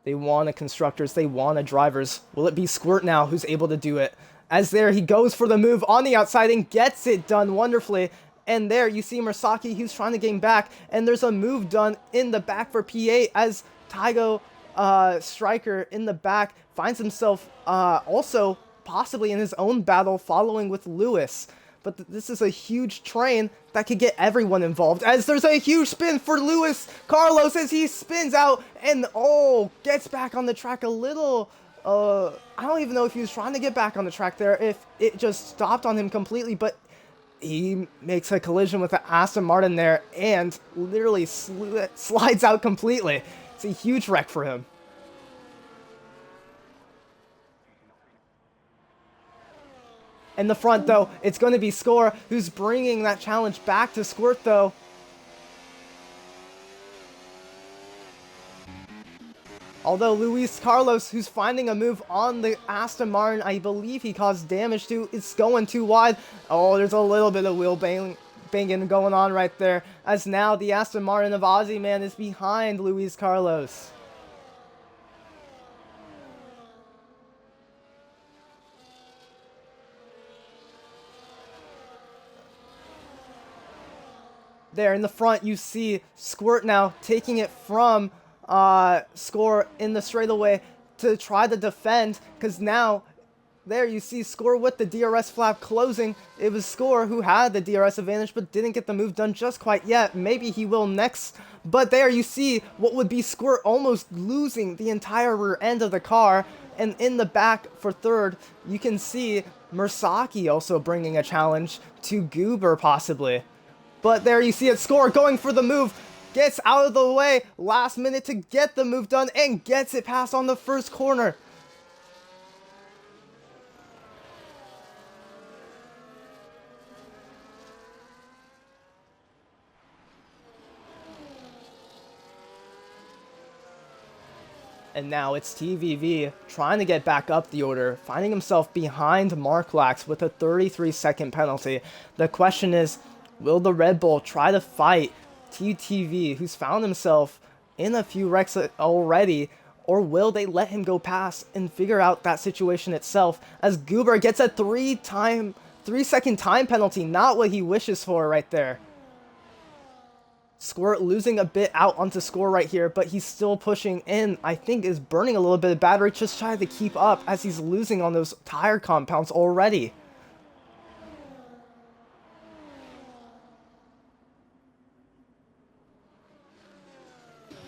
They won a Constructors, they won a Drivers. Will it be Squirt now who's able to do it? As there, he goes for the move on the outside and gets it done wonderfully. And there, you see Mersaki, he's trying to gain back, and there's a move done in the back for P8, as Taigo Striker in the back finds himself also possibly in his own battle following with Lewis. But this is a huge train that could get everyone involved, as there's a huge spin for Luis Carlos as he spins out and gets back on the track a little. I don't even know if he was trying to get back on the track there, if it just stopped on him completely, but he makes a collision with the Aston Martin there and literally slides out completely. It's a huge wreck for him. In the front, though, it's going to be Score who's bringing that challenge back to Squirt, though. Although Luis Carlos, who's finding a move on the Aston Martin, I believe he caused damage to, it's going too wide. Oh, there's a little bit of wheel banging going on right there, as now the Aston Martin of Ozzy, man, is behind Luis Carlos. There in the front, you see Squirt now taking it from Score in the straightaway to try to defend, because now there you see Score with the DRS flap closing. It was Score who had the DRS advantage but didn't get the move done just quite yet. Maybe he will next, but there you see what would be Squirt almost losing the entire rear end of the car. And in the back for third, you can see Mersaki also bringing a challenge to Goober possibly. But there you see it, Score going for the move, gets out of the way, last minute to get the move done, and gets it past on the first corner. And now it's TVV trying to get back up the order, finding himself behind Mark Lax with a 33-second penalty. The question is, will the Red Bull try to fight TTV, who's found himself in a few wrecks already, or will they let him go past and figure out that situation itself, as Goober gets a 3-second time penalty, not what he wishes for right there. Squirt losing a bit out onto score right here, but he's still pushing in. I think is burning a little bit of battery, just trying to keep up as he's losing on those tire compounds already.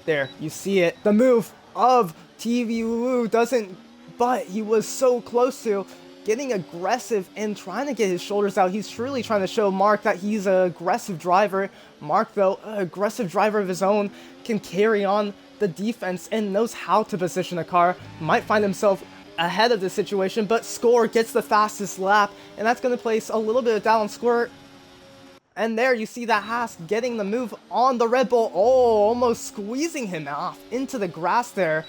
There, you see it. The move of TVV doesn't, but he was so close to getting aggressive and trying to get his shoulders out. He's truly trying to show Mark that he's an aggressive driver. Mark, though, an aggressive driver of his own, can carry on the defense and knows how to position a car. Might find himself ahead of the situation, but Score gets the fastest lap, and that's going to place a little bit of doubt on Squirt. And there you see that Haas getting the move on the Red Bull. Oh, almost squeezing him off into the grass there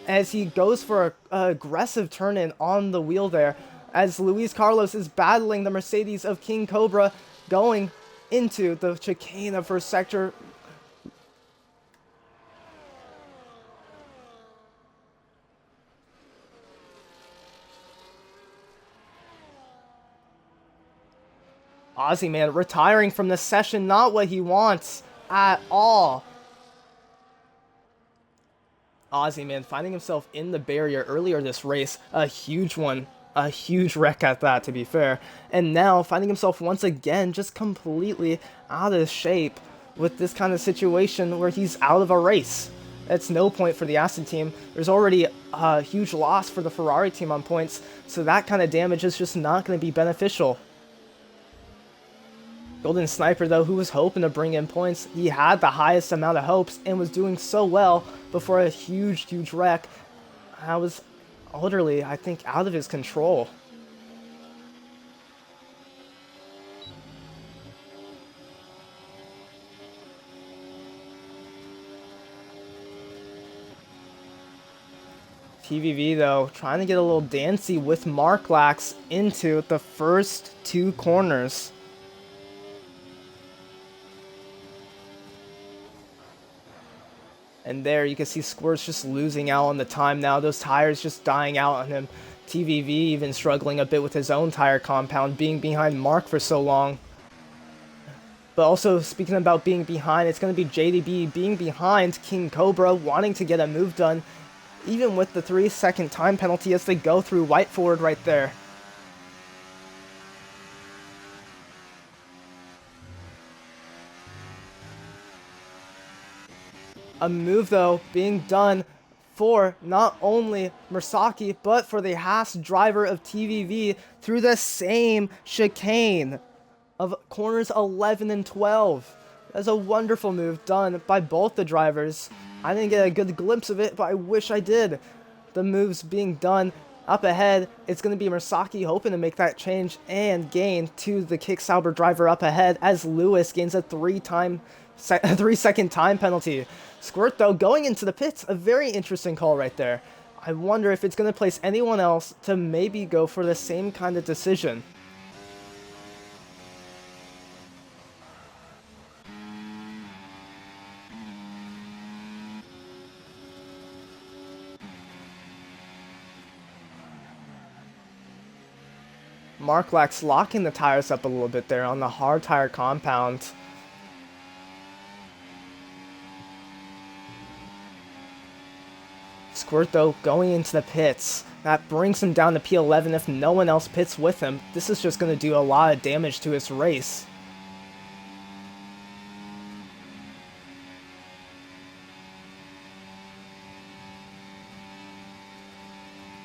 as he goes for an aggressive turn-in on the wheel there, as Luis Carlos is battling the Mercedes of King Cobra going into the chicane of first sector. Aussie man retiring from the session, not what he wants at all. Aussie man finding himself in the barrier earlier this race, a huge one. A huge wreck at that, to be fair. And now finding himself once again just completely out of shape with this kind of situation where he's out of a race. It's no point for the Aston team. There's already a huge loss for the Ferrari team on points, so that kind of damage is just not going to be beneficial. Golden Sniper, though, who was hoping to bring in points, he had the highest amount of hopes and was doing so well before a huge wreck. I was utterly, I think, out of his control. TVV, though, trying to get a little dancy with Mark Lax into the first two corners. And there you can see Squirt's just losing out on the time now. Those tires just dying out on him. TVV even struggling a bit with his own tire compound, being behind Mark for so long. But also, speaking about being behind, it's going to be JDB being behind King Cobra, wanting to get a move done, even with the 3-second time penalty as they go through white forward right there. A move, though, being done for not only Mercedes, but for the Haas driver of TVV through the same chicane of corners 11 and 12. That's a wonderful move done by both the drivers. I didn't get a good glimpse of it, but I wish I did. The moves being done up ahead. It's going to be Mercedes hoping to make that change and gain to the Kick Sauber driver up ahead as Lewis gains a 3-second time penalty. Squirt, though, going into the pits, a very interesting call right there. I wonder if it's going to place anyone else to maybe go for the same kind of decision. Mark Lax locking the tires up a little bit there on the hard tire compound. Squirt, though, going into the pits. That brings him down to P11 if no one else pits with him. This is just going to do a lot of damage to his race.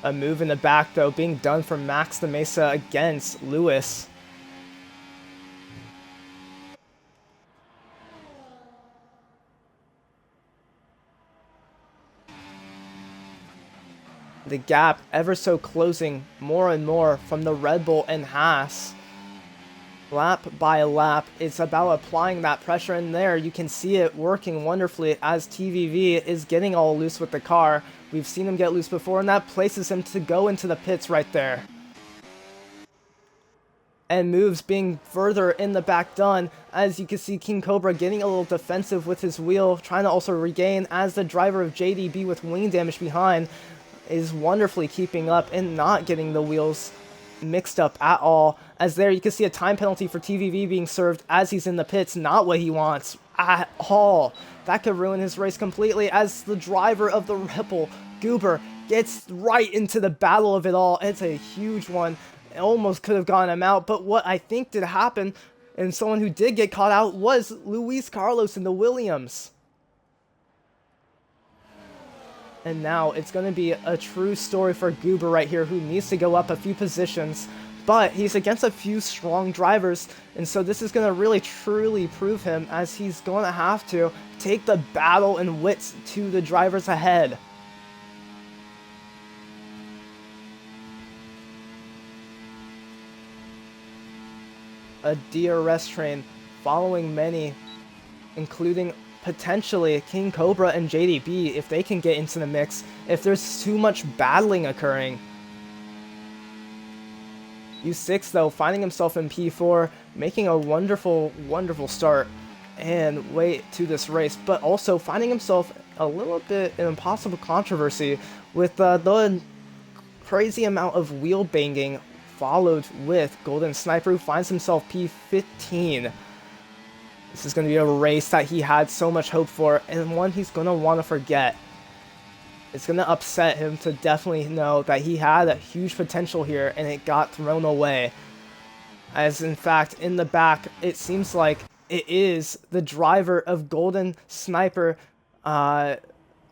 A move in the back, though, being done from Max the Mesa against Lewis. The gap ever so closing more and more from the Red Bull and Haas. Lap by lap, it's about applying that pressure, and there you can see it working wonderfully as TVV is getting all loose with the car. We've seen him get loose before, and that places him to go into the pits right there. And moves being further in the back done, as you can see King Cobra getting a little defensive with his wheel, trying to also regain, as the driver of JDB with wing damage behind is wonderfully keeping up and not getting the wheels mixed up at all. As there you can see a time penalty for TVV being served as he's in the pits, not what he wants at all. That could ruin his race completely, as the driver of the Rebel, Goober, gets right into the battle of it all. It's a huge one. It almost could have gotten him out, but what I think did happen, and someone who did get caught out, was Luis Carlos in the Williams. And now it's going to be a true story for Goober right here, who needs to go up a few positions, but he's against a few strong drivers, and so this is going to really truly prove him, as he's going to have to take the battle and wits to the drivers ahead. A DRS train following many, including potentially King Cobra and JDB, if they can get into the mix, if there's too much battling occurring. U6 though, finding himself in P4, making a wonderful start and way to this race, but also finding himself a little bit in impossible controversy with the crazy amount of wheel banging, followed with Golden Sniper, who finds himself P15. This is going to be a race that he had so much hope for, and one he's going to want to forget. It's going to upset him to definitely know that he had a huge potential here, and it got thrown away. As in fact, in the back, it seems like it is the driver of Golden Sniper,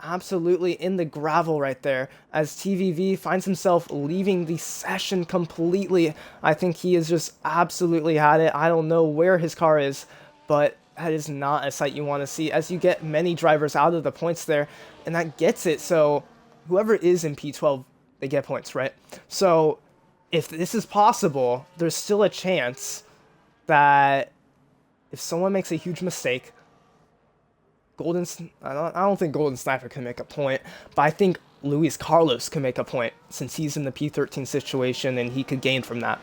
absolutely in the gravel right there, as TVV finds himself leaving the session completely. I think he has just absolutely had it. I don't know where his car is, but that is not a sight you want to see, as you get many drivers out of the points there, and that gets it. So whoever is in P12, they get points, right? So if this is possible, there's still a chance that if someone makes a huge mistake, I don't think Golden Sniper can make a point, but I think Luis Carlos can make a point, since he's in the P13 situation and he could gain from that.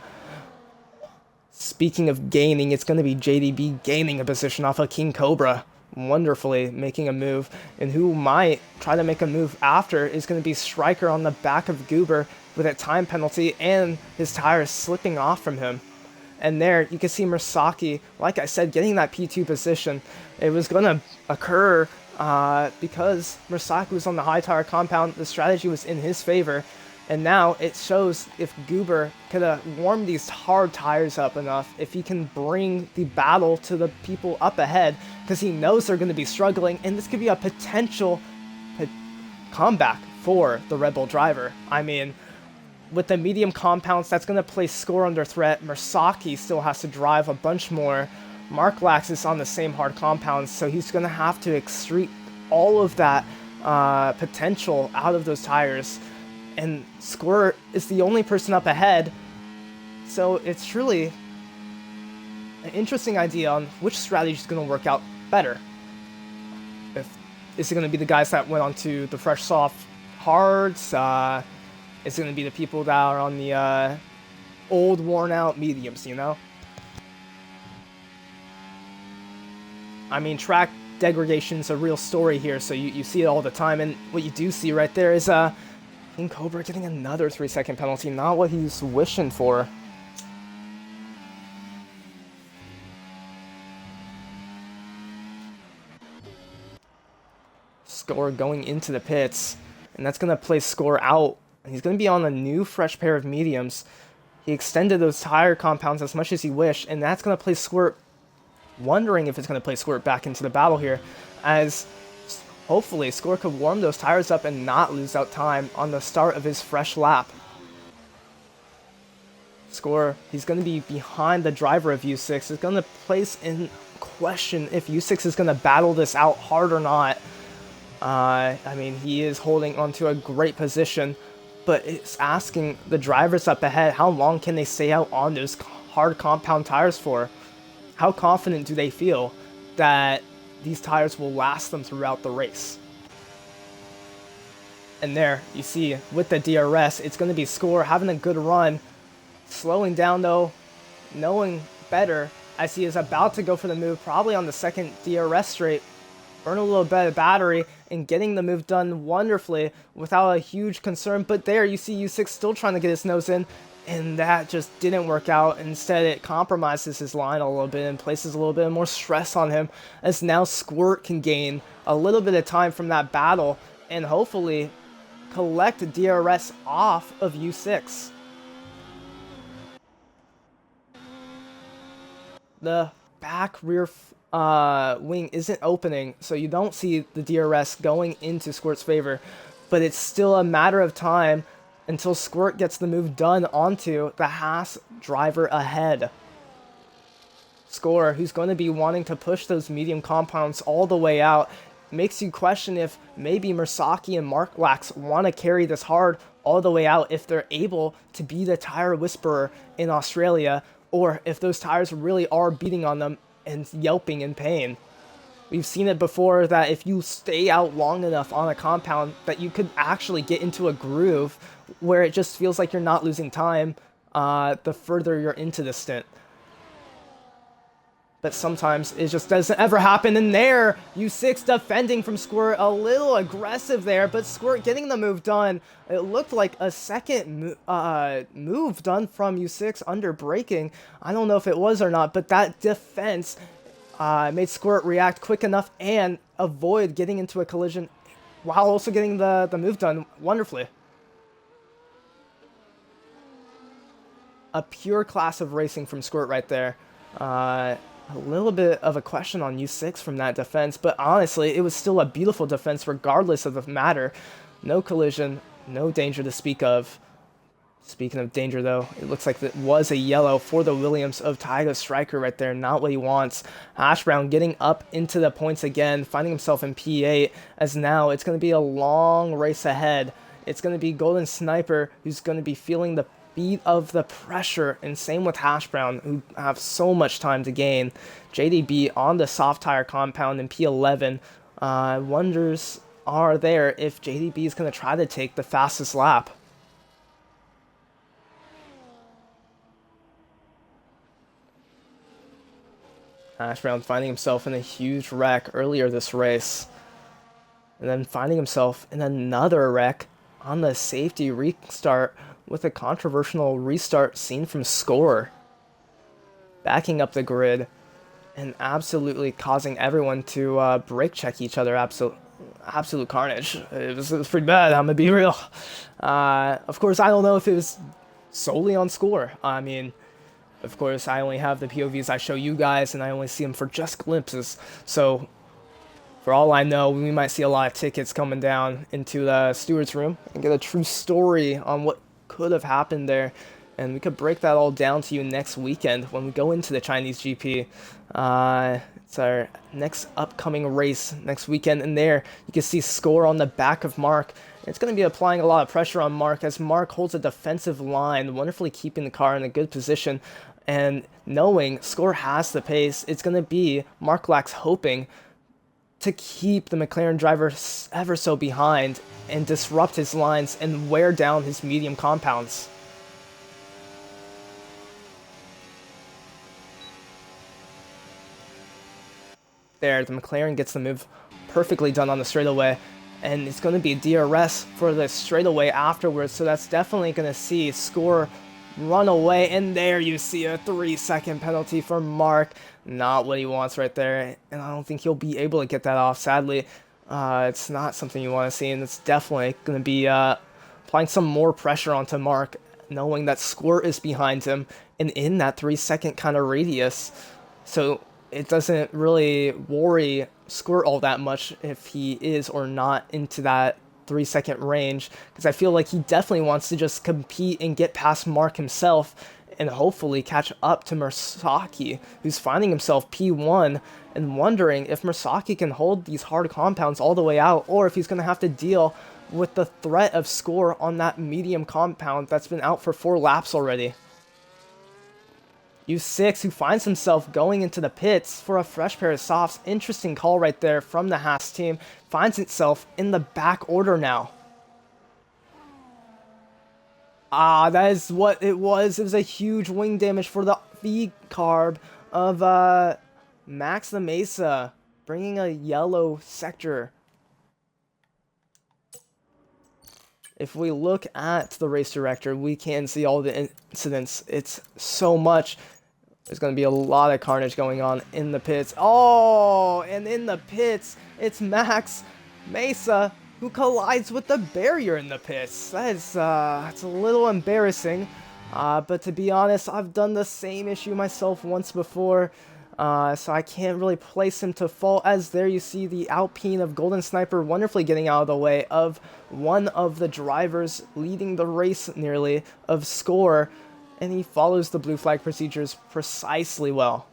Speaking of gaining, it's going to be JDB gaining a position off of King Cobra, wonderfully making a move, and who might try to make a move after is going to be Striker on the back of Goober with a time penalty and his tires slipping off from him. And there, you can see Murasaki, like I said, getting that P2 position. It was going to occur because Murasaki was on the high tire compound. The strategy was in his favor. And now it shows if Goober could warm these hard tires up enough, if he can bring the battle to the people up ahead, because he knows they're going to be struggling. And this could be a potential comeback for the Rebel driver. I mean, with the medium compounds, that's going to place Score under threat. Murasaki still has to drive a bunch more. Mark Lax is on the same hard compounds, so he's going to have to extract all of that potential out of those tires. And Score is the only person up ahead, so it's truly an interesting idea on which strategy is going to work out better. Is it going to be the guys that went onto the fresh, soft, hards? It's going to be the people that are on the old, worn-out mediums, you know? I mean, track degradation is a real story here, so you see it all the time, and what you do see right there is King Cobra getting another 3-second penalty, not what he's wishing for. Score going into the pits, and that's going to place Score out. He's going to be on a new fresh pair of mediums. He extended those tire compounds as much as he wished, and that's going to place Squirt, wondering if it's going to place Squirt back into the battle here, as hopefully Score could warm those tires up and not lose out time on the start of his fresh lap. Score, he's going to be behind the driver of U6. It's going to place in question if U6 is going to battle this out hard or not. I mean, he is holding onto a great position, but it's asking the drivers up ahead, how long can they stay out on those hard compound tires for? How confident do they feel that these tires will last them throughout the race? And there, you see, with the DRS, it's going to be Score having a good run. Slowing down, though, knowing better, as he is about to go for the move, probably on the second DRS straight. Burn a little bit of battery and getting the move done wonderfully without a huge concern. But there, you see U6 still trying to get his nose in, and that just didn't work out. Instead, it compromises his line a little bit and places a little bit more stress on him, as now Squirt can gain a little bit of time from that battle and hopefully collect DRS off of U6. The back rear wing isn't opening, so you don't see the DRS going into Squirt's favor, but it's still a matter of time until Squirt gets the move done onto the Haas driver ahead. Score, who's going to be wanting to push those medium compounds all the way out, makes you question if maybe Murasaki and Marklax want to carry this hard all the way out if they're able to be the tire whisperer in Australia, or if those tires really are beating on them and yelping in pain. We've seen it before that if you stay out long enough on a compound that you could actually get into a groove where it just feels like you're not losing time the further you're into the stint. But sometimes it just doesn't ever happen. And there, U6 defending from Squirt, a little aggressive there, but Squirt getting the move done. It looked like a second move done from U6 under braking. I don't know if it was or not, but that defense made Squirt react quick enough and avoid getting into a collision while also getting the move done wonderfully. A pure class of racing from Squirt right there. A little bit of a question on U6 from that defense, but honestly, it was still a beautiful defense regardless of the matter. No collision, no danger to speak of. Speaking of danger, though, it looks like it was a yellow for the Williams of Taiga Striker right there, not what he wants. Hash Brown getting up into the points again, finding himself in P8, as now it's going to be a long race ahead. It's going to be Golden Sniper who's going to be feeling the beat of the pressure, and same with Hash Brown, who have so much time to gain. JDB on the soft tire compound in P11. Wonders are there if JDB is going to try to take the fastest lap. Hash Brown finding himself in a huge wreck earlier this race, and then finding himself in another wreck on the safety restart with a controversial restart seen from Score, backing up the grid and absolutely causing everyone to brake check each other. Absolute carnage. It was pretty bad, I'm gonna be real. Of course, I don't know if it was solely on Score. I mean, of course, I only have the POVs I show you guys, and I only see them for just glimpses. So, for all I know, we might see a lot of tickets coming down into the steward's room and get a true story on what could have happened there, and we could break that all down to you next weekend when we go into the Chinese GP. It's our next upcoming race next weekend, and there you can see Score on the back of Mark. It's going to be applying a lot of pressure on Mark as Mark holds a defensive line, wonderfully keeping the car in a good position, and knowing Score has the pace, it's going to be Marklax hoping to keep the McLaren driver ever so behind and disrupt his lines and wear down his medium compounds. There, the McLaren gets the move perfectly done on the straightaway, and it's going to be DRS for the straightaway afterwards, so that's definitely going to see Score run away, and there you see a 3-second penalty for Mark. Not what he wants right there, and I don't think he'll be able to get that off, sadly. It's not something you want to see, and it's definitely going to be applying some more pressure onto Mark, knowing that Squirt is behind him and in that 3-second kind of radius. So it doesn't really worry Squirt all that much if he is or not into that 3-second range, because I feel like he definitely wants to just compete and get past Mark himself and hopefully catch up to Murasaki, who's finding himself P1 and wondering if Murasaki can hold these hard compounds all the way out, or if he's going to have to deal with the threat of Score on that medium compound that's been out for 4 laps already. U6, who finds himself going into the pits for a fresh pair of softs. Interesting call right there from the Haas team. Finds itself in the back order now. Ah, that is what it was. It was a huge wing damage for the V-carb of Max the Mesa, bringing a yellow sector. If we look at the race director, we can see all the incidents. It's so much. There's going to be a lot of carnage going on in the pits. Oh, and in the pits, it's Max Mesa who collides with the barrier in the pits. That is, it's a little embarrassing. But to be honest, I've done the same issue myself once before. So I can't really place him to fault, as there you see the Alpine of Golden Sniper wonderfully getting out of the way of one of the drivers leading the race nearly of Score, and he follows the blue flag procedures precisely well.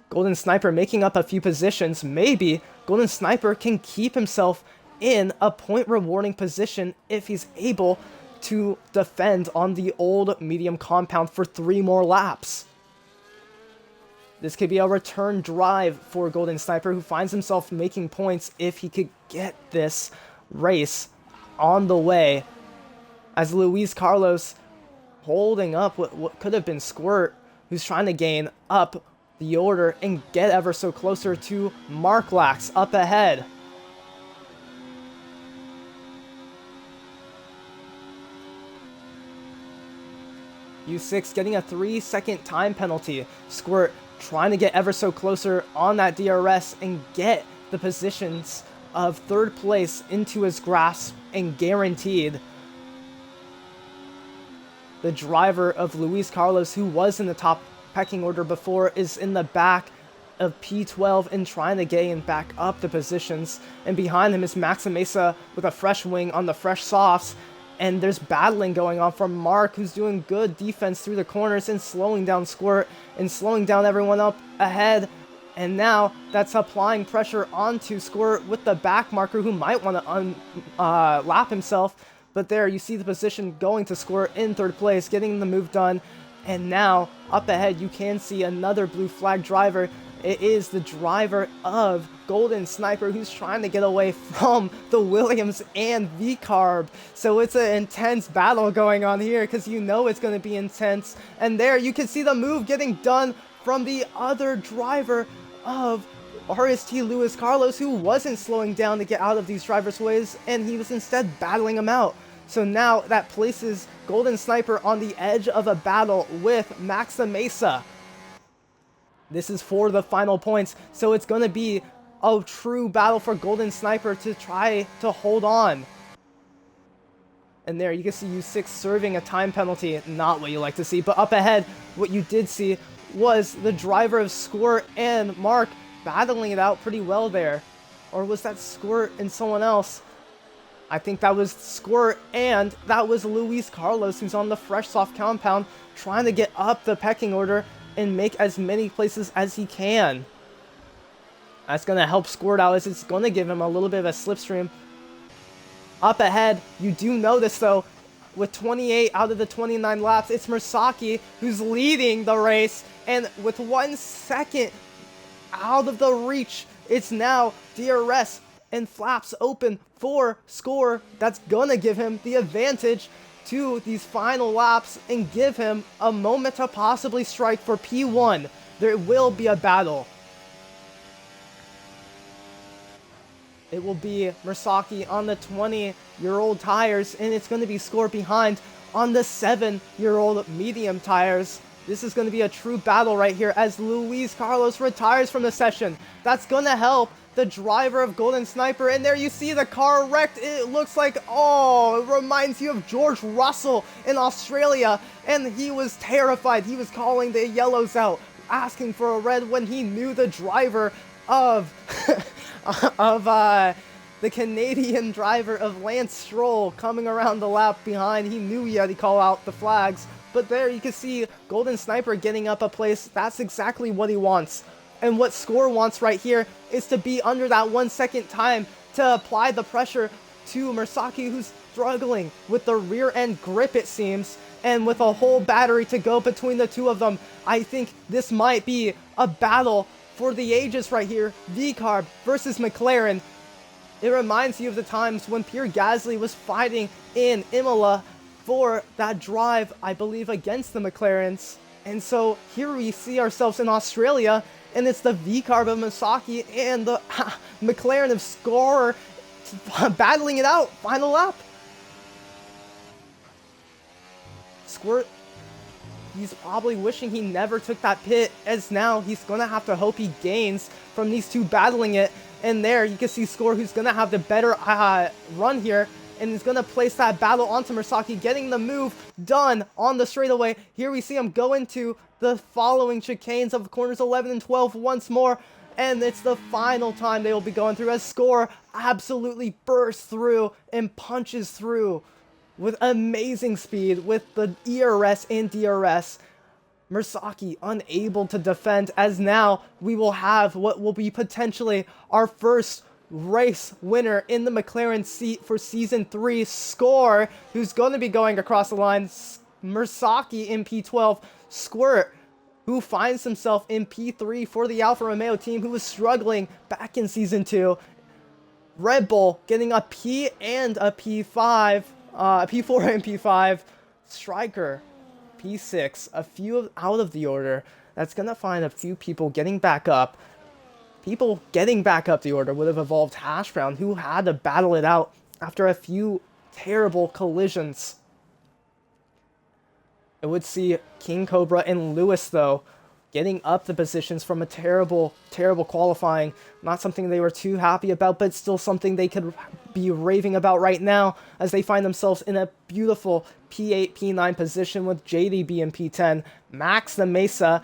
Golden Sniper making up a few positions. Maybe Golden Sniper can keep himself in a point rewarding position if he's able to defend on the old medium compound for 3 more laps. This could be a return drive for Golden Sniper, who finds himself making points if he could get this race on the way, as Luis Carlos holding up what could have been Squirt, who's trying to gain up the order and get ever so closer to Mark Lax up ahead. U6 getting a 3-second time penalty. Squirt trying to get ever so closer on that DRS and get the positions of 3rd place into his grasp and guaranteed. The driver of Luis Carlos, who was in the top pecking order before, is in the back of P12 and trying to gain back up the positions. And behind him is Max Mesa with a fresh wing on the fresh softs. And there's battling going on from Mark, who's doing good defense through the corners and slowing down Squirt and slowing down everyone up ahead. And now that's applying pressure onto Squirt with the back marker, who might want to lap himself. But there you see the position going to Squirt in 3rd place, getting the move done. And now up ahead you can see another blue flag driver. It is the driver of Golden Sniper, who's trying to get away from the Williams and V-Carb. So it's an intense battle going on here, because you know it's going to be intense. And there you can see the move getting done from the other driver of RST, Luis Carlos, who wasn't slowing down to get out of these drivers' ways, and he was instead battling them out. So now that places Golden Sniper on the edge of a battle with Max Mesa. This is for the final points, so it's going to be a true battle for Golden Sniper to try to hold on. And there you can see U6 serving a time penalty, not what you like to see. But up ahead, what you did see was the driver of Squirt and Mark battling it out pretty well there. Or was that Squirt and someone else? I think that was Squirt, and that was Luis Carlos, who's on the fresh soft compound, trying to get up the pecking order and make as many places as he can. That's going to help Squirt out, as it's going to give him a little bit of a slipstream. Up ahead, you do notice though, with 28 out of the 29 laps, it's Mersaki who's leading the race, and with 1 second out of the reach, it's now DRS and flaps open for Score. That's gonna give him the advantage to these final laps and give him a moment to possibly strike for P1. There will be a battle. It will be Mersaki on the 20-year-old tires, and it's going to be Score behind on the 7-year-old medium tires. This is going to be a true battle right here as Luis Carlos retires from the session. That's going to help the driver of Golden Sniper, and there you see the car wrecked. It looks like, oh, it reminds you of George Russell in Australia, and he was terrified. He was calling the yellows out, asking for a red when he knew the driver of the Canadian driver of Lance Stroll coming around the lap behind. He knew he had to call out the flags. But there you can see Golden Sniper getting up a place. That's exactly what he wants. And what Score wants right here is to be under that 1 second time to apply the pressure to Mersaki, who's struggling with the rear end grip, it seems. And with a whole battery to go between the two of them, I think this might be a battle for the ages right here. V-Carb versus McLaren. It reminds you of the times when Pierre Gasly was fighting in Imola for that drive, I believe, against the McLarens. And so here we see ourselves in Australia, and it's the V-Carb of Masaki and the McLaren of Score battling it out. Final lap. Squirt, he's probably wishing he never took that pit, as now he's going to have to hope he gains from these two battling it. And there you can see Score, who's going to have the better run here, and is going to place that battle onto Masaki, getting the move done on the straightaway. Here we see him go into the following chicanes of corners 11 and 12 once more, and it's the final time they will be going through, as Score absolutely bursts through and punches through with amazing speed with the ERS and DRS. Masaki unable to defend, as now we will have what will be potentially our first race winner in the McLaren seat for Season 3. Score, who's going to be going across the line. Masaki in P12. Squirt, who finds himself in P3 for the Alfa Romeo team, who was struggling back in Season 2. Red Bull getting a P and a P5. P4 and P5. Striker, P6, a few out of the order. That's going to find a few people getting back up. People getting back up the order would have evolved Hash Brown, who had to battle it out after a few terrible collisions. It would see King Cobra and Lewis, though, getting up the positions from a terrible qualifying. Not something they were too happy about, but still something they could be raving about right now, as they find themselves in a beautiful P8, P9 position with JDB in P10. Max the Mesa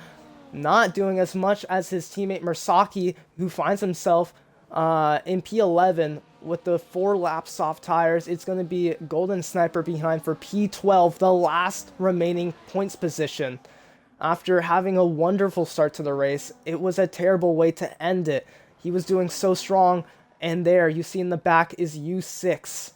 not doing as much as his teammate Masaki, who finds himself in P11 with the 4-lap soft tires. It's going to be Golden Sniper behind for P12, the last remaining points position. After having a wonderful start to the race, it was a terrible way to end it. He was doing so strong, and there you see in the back is U6.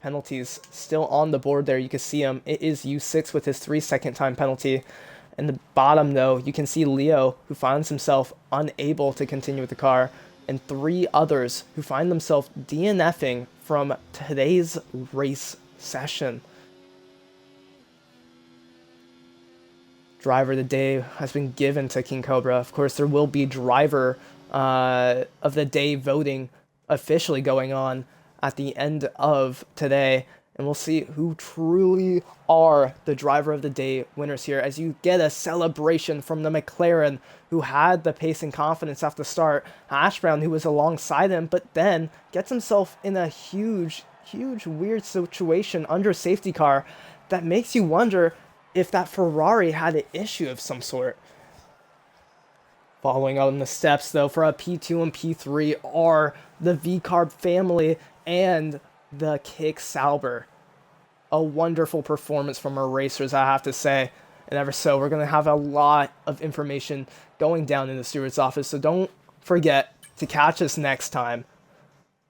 Penalties still on the board there. You can see him. It is U6 with his 3-second time penalty. In the bottom, though, you can see Leo, who finds himself unable to continue with the car, and 3 others who find themselves DNFing from today's race session. Driver of the day has been given to King Cobra. Of course, there will be driver of the day voting officially going on at the end of today, and we'll see who truly are the driver of the day winners here, as you get a celebration from the McLaren, who had the pace and confidence at the start. Hash Brown, who was alongside him, but then gets himself in a huge weird situation under safety car that makes you wonder if that Ferrari had an issue of some sort. Following on the steps, though, for a P2 and P3 are the V-Carb family and the Kick Sauber. A wonderful performance from our racers, I have to say. And ever so, we're going to have a lot of information going down in the steward's office, so don't forget to catch us next time.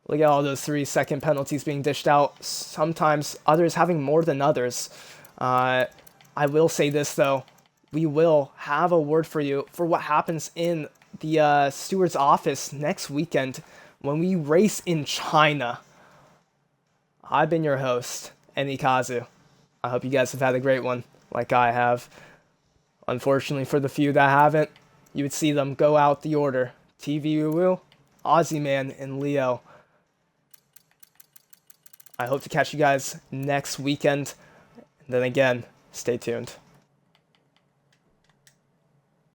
Look at all those 3-second penalties being dished out, sometimes others having more than others. I will say this, though. We will have a word for you for what happens in the steward's office next weekend when we race in China. I've been your host, AnyKamiKazu. I hope you guys have had a great one, like I have. Unfortunately, for the few that haven't, you would see them go out the order. TV Uwu, Aussie Man, and Leo. I hope to catch you guys next weekend. And then again, stay tuned.